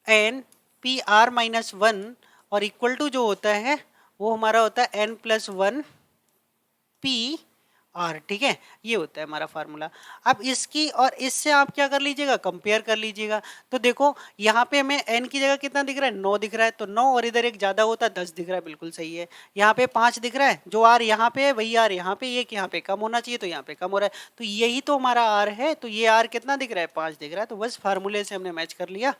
NPR minus 1, और इक्वल टू जो होता है वो हमारा होता है N+1PR। ठीक है, ये होता है हमारा फार्मूला। अब इसकी और इससे आप क्या कर लीजिएगा, कंपेयर कर लीजिएगा। तो देखो यहाँ पे हमें n की जगह कितना दिख रहा है, 9 दिख रहा है, तो 9 और इधर एक ज्यादा होता है 10 दिख रहा है, बिल्कुल सही है। यहाँ पे 5 दिख रहा है, जो r यहाँ पे है वही r यहाँ पे, एक यहाँ पे कम होना चाहिए तो यहाँ पे कम हो रहा है, तो यही तो हमारा r है। तो ये r कितना दिख रहा है, 5 दिख रहा है, तो बस फार्मूले से हमने मैच कर लिया।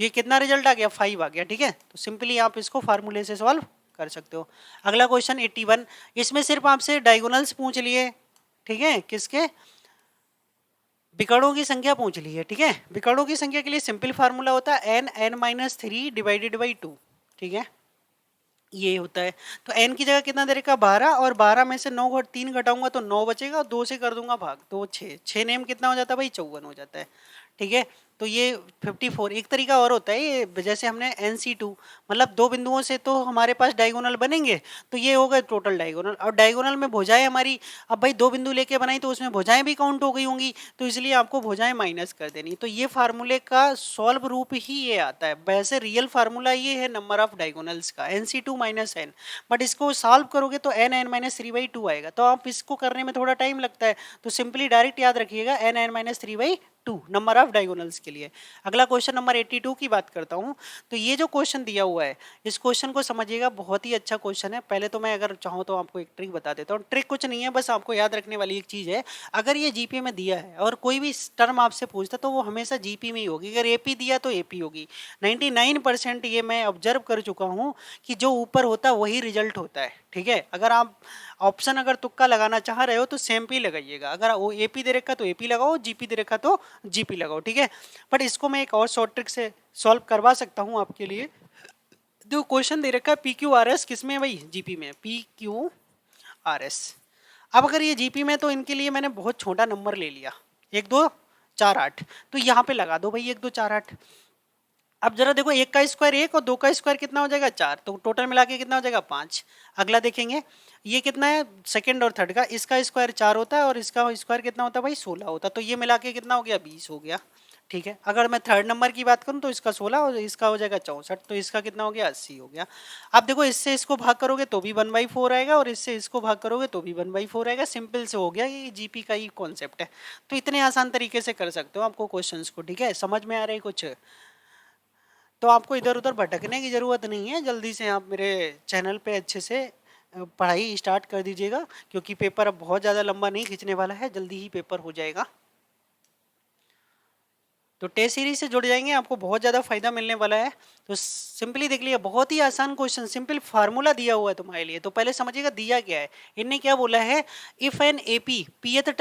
तो ये कितना रिजल्ट आ गया, 5 आ गया। ठीक है, तो सिंपली आप इसको फार्मूले से सॉल्व कर सकते हो। अगला क्वेश्चन 81, इसमें सिर्फ आपसे डायगोनल्स पूछ लिए। ठीक है, किसके, विकर्णों की संख्या पूछ ली है। ठीक है, विकर्णों की संख्या के लिए सिंपल फार्मूला होता है n(n-3) डिवाइडेड बाई 2। ठीक है, ये होता है। तो n की जगह कितना दे रखा, 12, और 12 में से 9 3 घटाऊंगा तो 9 बचेगा, 2 से कर दूंगा भाग, तो 6 नेम कितना हो जाता है भाई, 54 हो जाता है। ठीक है, तो ये 54। एक तरीका और होता है, ये जैसे हमने NC2 मतलब 2 बिंदुओं से तो हमारे पास डायगोनल बनेंगे, तो ये हो गए टोटल डायगोनल। और डायगोनल में भुजाएं हमारी, अब भाई 2 बिंदु लेके बनाई तो उसमें भुजाएं भी काउंट हो गई होंगी, तो इसलिए आपको भुजाएं माइनस कर देनी। तो ये फार्मूले का सॉल्व रूप ही ये आता है। वैसे रियल फार्मूला ये है नंबर ऑफ डायगोनल्स का, NC2 माइनस n, बट इसको सॉल्व करोगे तो n(n-3/2) आएगा, तो आप इसको करने में थोड़ा टाइम लगता है, तो सिंपली डायरेक्ट याद रखिएगा n(n-3/2) नंबर ऑफ डायगोनल्स के लिए। अगला क्वेश्चन नंबर 82 की बात करता हूं। तो ये जो क्वेश्चन दिया हुआ है, इस क्वेश्चन को समझिएगा, बहुत ही अच्छा क्वेश्चन है। पहले तो मैं अगर चाहूँ तो आपको एक ट्रिक बता देता हूँ। ट्रिक कुछ नहीं है, बस आपको याद रखने वाली एक चीज है, अगर ये जीपी में दिया है और कोई भी टर्म आपसे पूछता तो वो हमेशा जीपी में ही होगी, अगर एपी दिया तो एपी होगी। 99% ये मैं ऑब्जर्व कर चुका हूँ कि जो ऊपर होता है वही रिजल्ट होता है, ठीक है। अगर आप ऑप्शन अगर तुक्का लगाना चाह रहे हो तो सेम पे लगाइएगा, अगर वो एपी दे रखा तो एपी लगाओ, जीपी दे रखा तो जीपी लगाओ, ठीक है। बट इसको मैं एक और शॉर्ट ट्रिक से सॉल्व करवा सकता हूँ आपके लिए। जो क्वेश्चन दे रखा है PQRS किसमें है भाई, जीपी में, PQRS। अब अगर ये जीपी में, तो इनके लिए मैंने बहुत छोटा नंबर ले लिया, 1 2 4 8, तो यहाँ पे लगा दो भाई 1 2 4 8। अब जरा देखो, 1 का स्क्वायर 1 और 2 का स्क्वायर कितना हो जाएगा 4, तो टोटल मिला के कितना हो जाएगा 5। अगला देखेंगे, ये कितना है सेकंड और थर्ड का, इसका स्क्वायर 4 होता है और इसका स्क्वायर कितना होता है भाई 16 होता है, तो ये मिला के कितना हो गया 20 हो गया, ठीक है। अगर मैं थर्ड नंबर की बात करूं तो इसका 16 और इसका हो जाएगा 64, तो इसका कितना हो गया 80 हो गया। अब देखो, इससे इसको भाग करोगे तो भी 1/4 आएगा और इससे इसको भाग करोगे तो भी 1/4 आएगा। सिंपल से हो गया, ये जीपी का ही कॉन्सेप्ट है। तो इतने आसान तरीके से कर सकते हो आपको क्वेश्चंस को, ठीक है। समझ में आ रहा है कुछ, तो आपको इधर उधर भटकने की ज़रूरत नहीं है, जल्दी से आप मेरे चैनल पे अच्छे से पढ़ाई स्टार्ट कर दीजिएगा, क्योंकि पेपर अब बहुत ज़्यादा लंबा नहीं खींचने वाला है, जल्दी ही पेपर हो जाएगा। तो टेस्ट सीरीज से जुड़ जाएंगे, आपको बहुत ज़्यादा फायदा मिलने वाला है। तो सिंपली देख लिया, बहुत ही आसान क्वेश्चन, सिंपल फार्मूला दिया हुआ है तुम्हारे लिए। तो पहले समझिएगा दिया क्या है, इनने क्या बोला है, इफ एन एपी पीएथ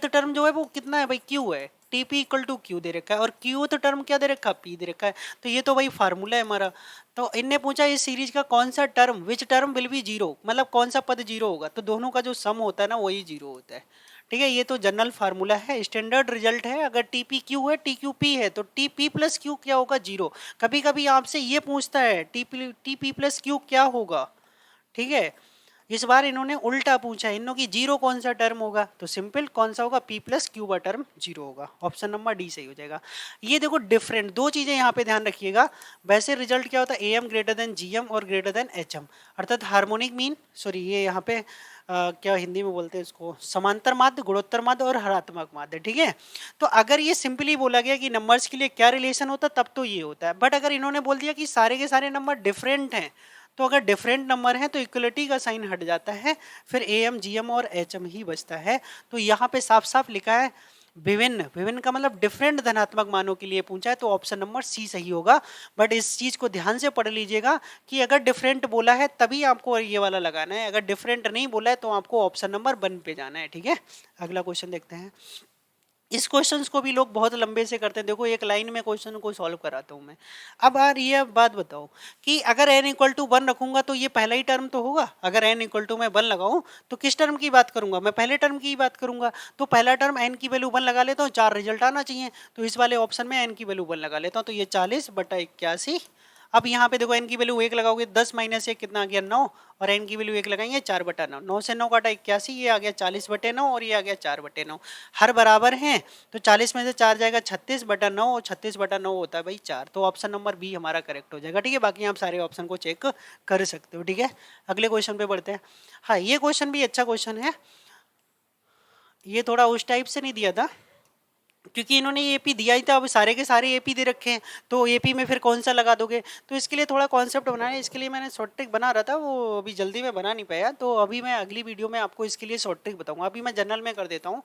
टर्म जो है वो कितना है भाई, क्यू है, टीपी इक्वल टू क्यू दे रखा है, और क्यूथ टर्म क्या दे रखा है, पी दे रखा है। तो ये तो भाई फार्मूला है हमारा। तो इनने पूछा इस सीरीज का कौन सा term, which term will be zero, मतलब कौन सा पद जीरो होगा, तो दोनों का जो सम होता है ना वही जीरो होता है, ठीक है। ये तो जनरल फार्मूला है, स्टैंडर्ड रिजल्ट है। अगर टीपी क्यू है, टी क्यू पी है, तो टीपी प्लस क्यू क्या होगा, जीरो। कभी कभी आपसे ये पूछता है टीपी प्लस क्यू क्या होगा, ठीक है। इस बार इन्होंने उल्टा पूछा है, इन्हों की जीरो कौन सा टर्म होगा, तो सिंपल कौन सा होगा, पी प्लस क्यू का टर्म जीरो होगा। ऑप्शन नंबर डी सही हो जाएगा। ये देखो डिफरेंट दो चीजें यहाँ पे ध्यान रखिएगा। वैसे रिजल्ट क्या होता है, एम ग्रेटर देन जीएम और ग्रेटर देन एचएम, अर्थात हार्मोनिक मीन, सॉरी ये यहाँ पे क्या हिंदी में बोलते हैं इसको, समांतर माध्य, गुणोत्तर माध्य और हरात्मक माध्य, ठीक है। तो अगर ये सिंपली बोला गया कि नंबर्स के लिए क्या रिलेशन होता है तब तो ये होता है, बट अगर इन्होंने बोल दिया कि सारे के सारे नंबर डिफरेंट हैं, तो अगर डिफरेंट नंबर है तो इक्वलिटी का साइन हट जाता है, फिर एम जीएम और एचएम ही बचता है। तो यहाँ पे साफ साफ लिखा है विभिन्न, विभिन्न का मतलब डिफरेंट धनात्मक मानों के लिए पूछा है, तो ऑप्शन नंबर सी सही होगा। बट इस चीज को ध्यान से पढ़ लीजिएगा कि अगर डिफरेंट बोला है तभी आपको ये वाला लगाना है, अगर डिफरेंट नहीं बोला है तो आपको ऑप्शन नंबर 1 पे जाना है, ठीक है। अगला क्वेश्चन देखते हैं। इस क्वेश्चंस को भी लोग बहुत लंबे से करते हैं, देखो एक लाइन में क्वेश्चन को सॉल्व कराता हूं मैं। अब यार ये बात बताओ कि अगर n इक्वल टू 1 रखूंगा तो ये पहला ही टर्म तो होगा, अगर n इक्वल टू मैं 1 लगाऊं तो किस टर्म की बात करूंगा, मैं पहले टर्म की ही बात करूंगा। तो पहला टर्म n की वैल्यू 1 लगा लेता हूँ, 4 रिजल्ट आना चाहिए, तो इस वाले ऑप्शन में n की वैल्यू 1 लगा लेता हूँ, तो ये 40/81। अब यहाँ पे देखो n की वैल्यू 1 लगाओगे, 10 माइनस 1 कितना आ गया 9, और n की वैल्यू 1 लगाएंगे 4/9, 9 से 9 काटा 81, ये आ गया 40/9 और ये आ गया 4/9, हर बराबर हैं, तो 40 में से 4 जाएगा 36/9 और 36/9 होता है भाई 4, तो ऑप्शन नंबर बी हमारा करेक्ट हो जाएगा, ठीक है। बाकी आप सारे ऑप्शन को चेक कर सकते हो, ठीक है। अगले क्वेश्चन पे बढ़ते हैं। हाँ ये क्वेश्चन भी अच्छा क्वेश्चन है, ये थोड़ा उस टाइप से नहीं दिया था क्योंकि इन्होंने एपी दिया ही था, अब सारे के सारे एपी दे रखे हैं, तो एपी में फिर कौन सा लगा दोगे, तो इसके लिए थोड़ा कॉन्सेप्ट बनाना है। इसके लिए मैंने शॉर्ट ट्रिक बना रहा था, वो अभी जल्दी में बना नहीं पाया, तो अभी मैं अगली वीडियो में आपको इसके लिए शॉर्ट ट्रिक बताऊंगा। अभी मैं जनरल में कर देता हूँ।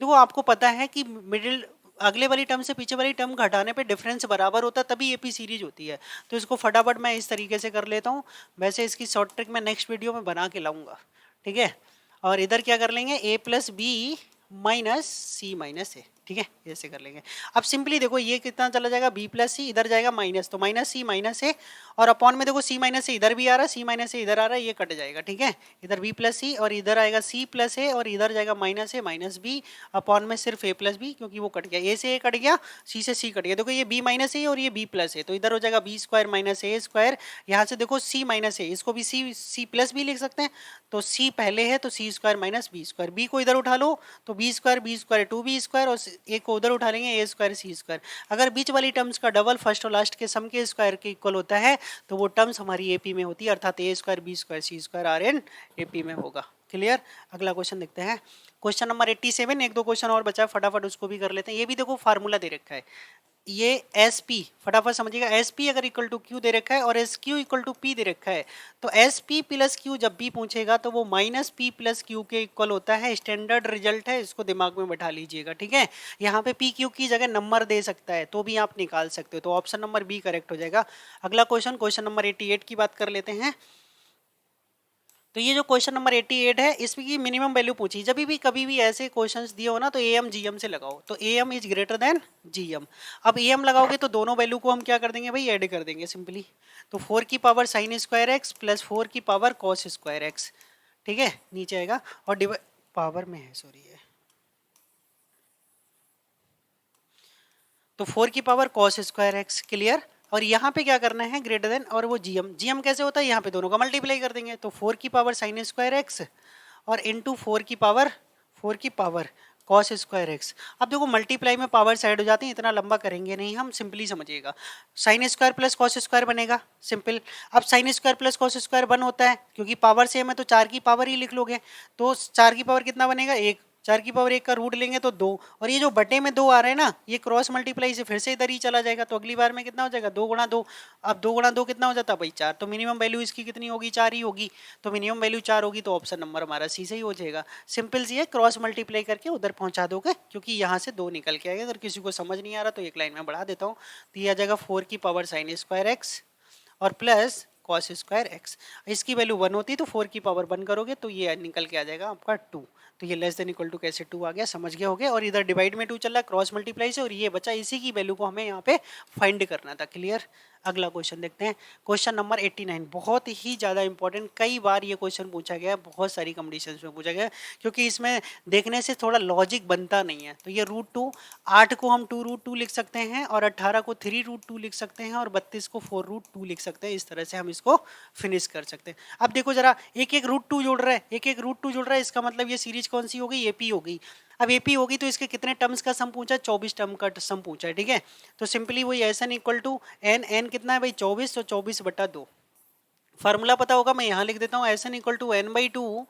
देखो आपको पता है कि मिडिल अगले वाली टर्म से पीछे वाली टर्म घटाने पे डिफरेंस बराबर होता है, तभी एपी सीरीज होती है। तो इसको फटाफट मैं इस तरीके से कर लेता हूँ। वैसे इसकी शॉर्ट ट्रिक मैं नेक्स्ट वीडियो में बना के लाऊंगा, ठीक है। और इधर क्या कर लेंगे, a plus B minus C minus A, ठीक है, ऐसे कर लेंगे। अब सिंपली देखो ये कितना चला जाएगा, b प्लस सी, इधर जाएगा माइनस, तो माइनस सी माइनस ए, और अपॉन में देखो सी माइनस से इधर भी आ रहा है, सी माइनस से इधर आ रहा है, ये कट जाएगा। ठीक है, इधर b प्लस सी और इधर आएगा c प्लस ए और इधर जाएगा माइनस ए माइनस बी, अपॉन में सिर्फ a प्लस बी, क्योंकि वो कट गया, a से a कट गया, c से c कट गया। देखो ये b माइनस ए और ये b प्लस ए, तो इधर हो जाएगा b स्क्वायर माइनस ए स्क्वायर, यहाँ से देखो c माइनस ए, इसको भी c प्लस बी लिख सकते हैं, तो c पहले है तो c square minus B square, b को इधर उठा लो तो b square to B square, और a को उधर उठा लेंगे a स्क्वायर सी स्क्वायर। अगर बीच वाली टर्म्स का डबल फर्स्ट और लास्ट के सम के स्क्वायर के इक्वल होता है तो वो टर्म्स हमारी एपी में होती है, अर्थात a square B square C square are in AP में होगा। क्लियर। अगला क्वेश्चन देखते हैं, क्वेश्चन नंबर 87। एक दो क्वेश्चन और बचा है, फटाफट उसको भी कर लेते हैं। ये भी देखो फार्मूला दे रखा है, ये एस पी, फटाफट समझिएगा, एस पी अगर इक्वल टू क्यू दे रखा है और S Q equal to P दे रखा है, तो एस पी प्लस क्यू जब भी पूछेगा तो वो माइनस पी प्लस क्यू के इक्वल होता है। स्टैंडर्ड रिजल्ट है, इसको दिमाग में बैठा लीजिएगा। ठीक है, यहाँ पे पी क्यू की जगह नंबर दे सकता है तो भी आप निकाल सकते हो, तो ऑप्शन नंबर बी करेक्ट हो जाएगा। अगला क्वेश्चन, क्वेश्चन नंबर 88 की बात कर लेते हैं। तो ये जो क्वेश्चन नंबर 88 है, इसमें की मिनिमम वैल्यू पूछी। जब भी कभी भी ऐसे क्वेश्चंस दिए हो ना तो एम जीएम से लगाओ, तो AM is greater than GM. अब एम लगाओगे तो दोनों वैल्यू को हम क्या कर देंगे भाई, ऐड कर देंगे सिंपली। तो 4 की power sine square x plus 4 की पावर कॉस स्क्वायर एक्स, ठीक है, नीचे आएगा, और पावर में है, सॉरी है, तो 4 की power cos square x. Clear. और यहाँ पे क्या करना है, ग्रेटर देन, और वो जीएम, जीएम कैसे होता है, यहाँ पे दोनों का मल्टीप्लाई कर देंगे, तो 4 की पावर साइन स्क्वायर एक्स और इंटू 4 की पावर कॉस स्क्वायर एक्स। अब देखो मल्टीप्लाई में पावर साइड हो जाती है, इतना लंबा करेंगे नहीं हम, सिंपली समझिएगा। Sine square plus cos square बनेगा, सिंपल। अब sine square plus cos square 1 होता है, क्योंकि पावर सेम है तो 4 की पावर ही लिख लोगे, तो 4 की पावर कितना बनेगा, 1, 4 की पावर 1 का रूट लेंगे तो 2, और ये जो बटे में 2 आ रहा है ना, ये क्रॉस मल्टीप्लाई से फिर से इधर ही चला जाएगा, तो अगली बार में कितना हो जाएगा, 2 गुणा 2। अब 2 गुणा 2 कितना हो जाता है भाई, 4, तो मिनिमम वैल्यू इसकी कितनी होगी, 4 ही होगी, तो मिनिमम वैल्यू 4 होगी, तो ऑप्शन नंबर हमारा सी सही हो जाएगा। सिंपल सी है, क्रॉस मल्टीप्लाई करके उधर पहुंचा दोगे, क्योंकि यहाँ से 2 निकल के आएगा। अगर किसी को समझ नहीं आ रहा तो एक लाइन में बढ़ा देता हूँ, तो ये आ जाएगा 4 की पावर साइन स्क्वायर एक्स और प्लस कॉस स्क्वायर एक्स। इसकी वैल्यू 1 होती है तो 4 की पावर 1 करोगे तो ये निकल के आ जाएगा आपका 2। तो ये लेस देन इक्वल टू कैसे 2 आ गया, समझ गए होगे। और इधर डिवाइड में 2 चल रहा है क्रॉस मल्टीप्लाई से, और ये बचा, इसी की वैल्यू को हमें यहाँ पे फाइंड करना था। क्लियर। अगला क्वेश्चन देखते हैं, क्वेश्चन नंबर 89, बहुत ही ज़्यादा इंपॉर्टेंट, कई बार ये क्वेश्चन पूछा गया है, बहुत सारी कंडीशंस में पूछा गया है, क्योंकि इसमें देखने से थोड़ा लॉजिक बनता नहीं है। तो ये √2, 8 को हम 2√2 लिख सकते हैं, और 18 को 3√2 लिख सकते हैं, और 32 को 4√2 लिख सकते हैं। इस तरह से हम इसको फिनिश कर सकते हैं। अब देखो जरा, एक एक √2 जोड़ रहा है, एक एक √2 जोड़ रहा है, इसका मतलब ये सीरीज कौन सी हो गई, एपी हो गई। अब एपी होगी तो इसके कितने टर्म्स का सम पूछा है, 24 टर्म का सम पूछा है। ठीक है, तो सिंपली वही S N equal to N, N कितना है भाई 24, तो 24/2। फार्मूला पता होगा, मैं यहाँ लिख देता हूँ, S N equal to n/2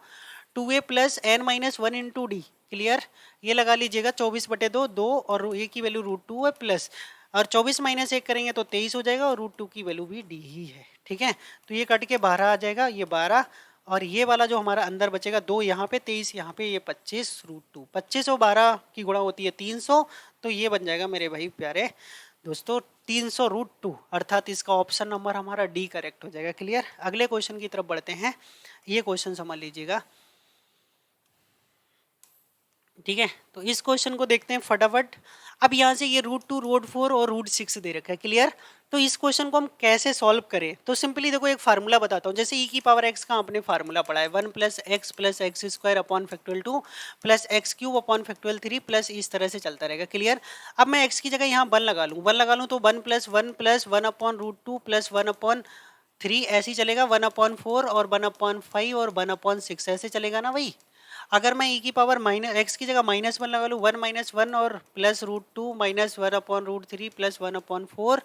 2a plus n minus 1 into D. Clear. ये लगा लीजिएगा 24/2, 2 और ए की वैल्यू √2 है प्लस, और 24 माइनस 1 करेंगे तो 23 हो जाएगा, और √2 की वैल्यू भी डी ही है। ठीक है, तो ये कट के 12 आ जाएगा, ये 12, और ये वाला जो हमारा अंदर बचेगा 2 यहाँ पे, 23 यहाँ पे, ये 25 √2, 25 और 12 की गुणा होती है 300, तो ये बन जाएगा मेरे भाई प्यारे दोस्तों 300√2, अर्थात इसका ऑप्शन नंबर हमारा डी करेक्ट हो जाएगा। क्लियर। अगले क्वेश्चन की तरफ बढ़ते हैं, ये क्वेश्चन समझ लीजिएगा। ठीक है, तो इस क्वेश्चन को देखते हैं फटाफट। अब यहाँ से ये √2, √4 और √6 दे रखा है। क्लियर। तो इस क्वेश्चन को हम कैसे सॉल्व करें, तो सिंपली देखो एक फार्मूला बताता हूँ। जैसे e की पावर x का आपने फार्मूला पढ़ा है, 1 + x square upon factorial 2 plus x cube upon factorial 3 plus इस तरह से चलता रहेगा। क्लियर। अब मैं x की जगह यहाँ 1 लगा लूँ, 1 लगा लूँ तो 1 + 1 + 1 अपॉन √2 प्लस 1 अपॉन 3 ऐसे ही चलेगा, 1/4 और 1/5 और 1/6 ऐसे चलेगा ना भाई। अगर मैं e की पावर माइनस एक्स की जगह -1 लगा लूँ, 1 - 1 और प्लस √2 माइनस 1/√3 प्लस 1/4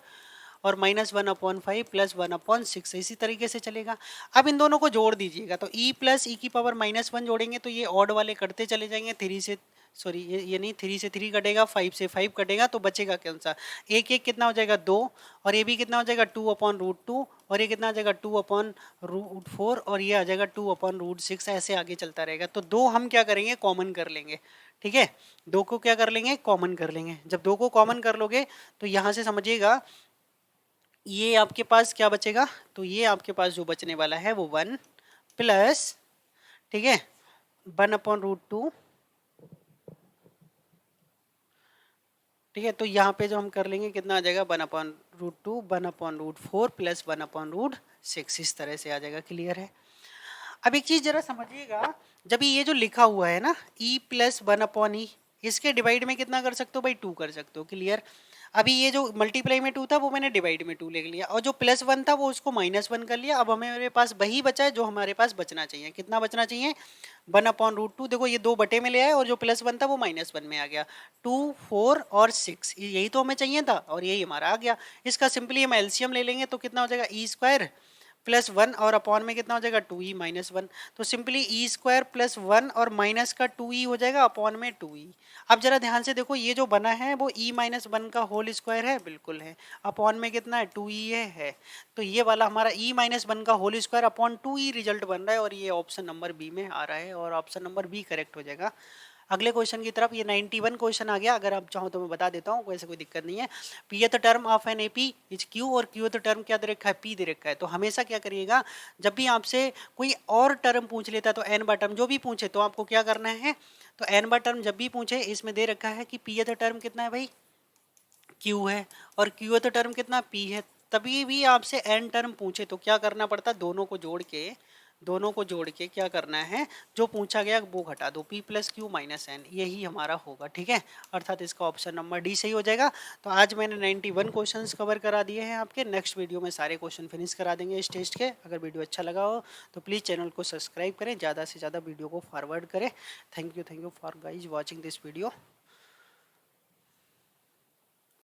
और -1/5 प्लस 1/6 इसी तरीके से चलेगा। अब इन दोनों को जोड़ दीजिएगा, तो e प्लस ई की पावर -1 जोड़ेंगे तो ये ऑड वाले कटते चले जाएंगे, 3 से सॉरी ये नहीं, 3 से 3 कटेगा, 5 से 5 कटेगा, तो बचेगा कौन सा, एक एक कितना हो जाएगा 2, और ये भी कितना हो जाएगा 2/√2, और ये कितना आ जाएगा 2/√4, और ये आ जाएगा 2/√6, ऐसे आगे चलता रहेगा। तो 2 हम क्या करेंगे, कॉमन कर लेंगे। ठीक है, 2 को क्या कर लेंगे, कॉमन कर लेंगे। जब 2 को कॉमन कर लोगे तो यहाँ से समझिएगा ये आपके पास क्या बचेगा, तो ये आपके पास जो बचने वाला है वो 1 प्लस, ठीक है, 1/√2 ठीक है। तो यहाँ पे जो हम कर लेंगे कितना आ जाएगा 1/√2 1/√4 प्लस 1/√6, इस तरह से आ जाएगा। क्लियर है। अब एक चीज जरा समझिएगा, जब ये जो लिखा हुआ है ना e प्लस 1/e, इसके डिवाइड में कितना कर सकते हो भाई 2 कर सकते हो। क्लियर। अभी ये जो मल्टीप्लाई में 2 था वो मैंने डिवाइड में 2 ले लिया, और जो +1 था वो उसको -1 कर लिया। अब हमें मेरे पास वही बचा है जो हमारे पास बचना चाहिए। कितना बचना चाहिए 1/√2। देखो ये 2 बटे में ले आए और जो +1 था वो -1 में आ गया। 2 4 और 6 यही तो हमें चाहिए था और यही हमारा आ गया। इसका सिंपली हम एलसीएम ले लेंगे तो कितना हो जाएगा e² +1 और अपॉन में कितना हो जाएगा 2e -1। तो सिंपली e² +1 और माइनस का 2e हो जाएगा अपॉन में 2e। अब जरा ध्यान से देखो ये जो बना है वो e -1 का होल स्क्वायर है, बिल्कुल है। अपॉन में कितना है 2e है। तो ये वाला हमारा e -1 का whole square upon 2e result बन रहा है, और ये ऑप्शन नंबर बी में आ रहा है, और ऑप्शन नंबर बी करेक्ट हो जाएगा। अगले क्वेश्चन की तरफ, ये 91 क्वेश्चन आ गया। अगर आप चाहो तो मैं बता देता हूँ, वैसे कोई दिक्कत नहीं है। पीएथ term of an AP is Q, और क्यूथ टर्म क्या दे रखा है पी दे रखा है। तो हमेशा क्या करिएगा, जब भी आपसे कोई और टर्म पूछ लेता है तो एन बार टर्म जो भी पूछे तो आपको क्या करना है, तो एन बार टर्म जब भी पूछे इसमें दे रखा है कि पीएथ टर्म कितना है भाई क्यू है, और क्यूथ टर्म कितना पी है। तभी भी आपसे एन टर्म पूछे तो क्या करना पड़ता है, दोनों को जोड़ के क्या करना है, जो पूछा गया वो घटा दो, p + q - n, यही हमारा होगा। ठीक है, अर्थात इसका ऑप्शन नंबर डी सही हो जाएगा। तो आज मैंने 91 क्वेश्चंस कवर करा दिए हैं आपके। नेक्स्ट वीडियो में सारे क्वेश्चन फिनिश करा देंगे इस टेस्ट के। अगर वीडियो अच्छा लगा हो तो प्लीज़ चैनल को सब्सक्राइब करें, ज़्यादा से ज़्यादा वीडियो को फॉरवर्ड करें। Thank you for guys watching this video.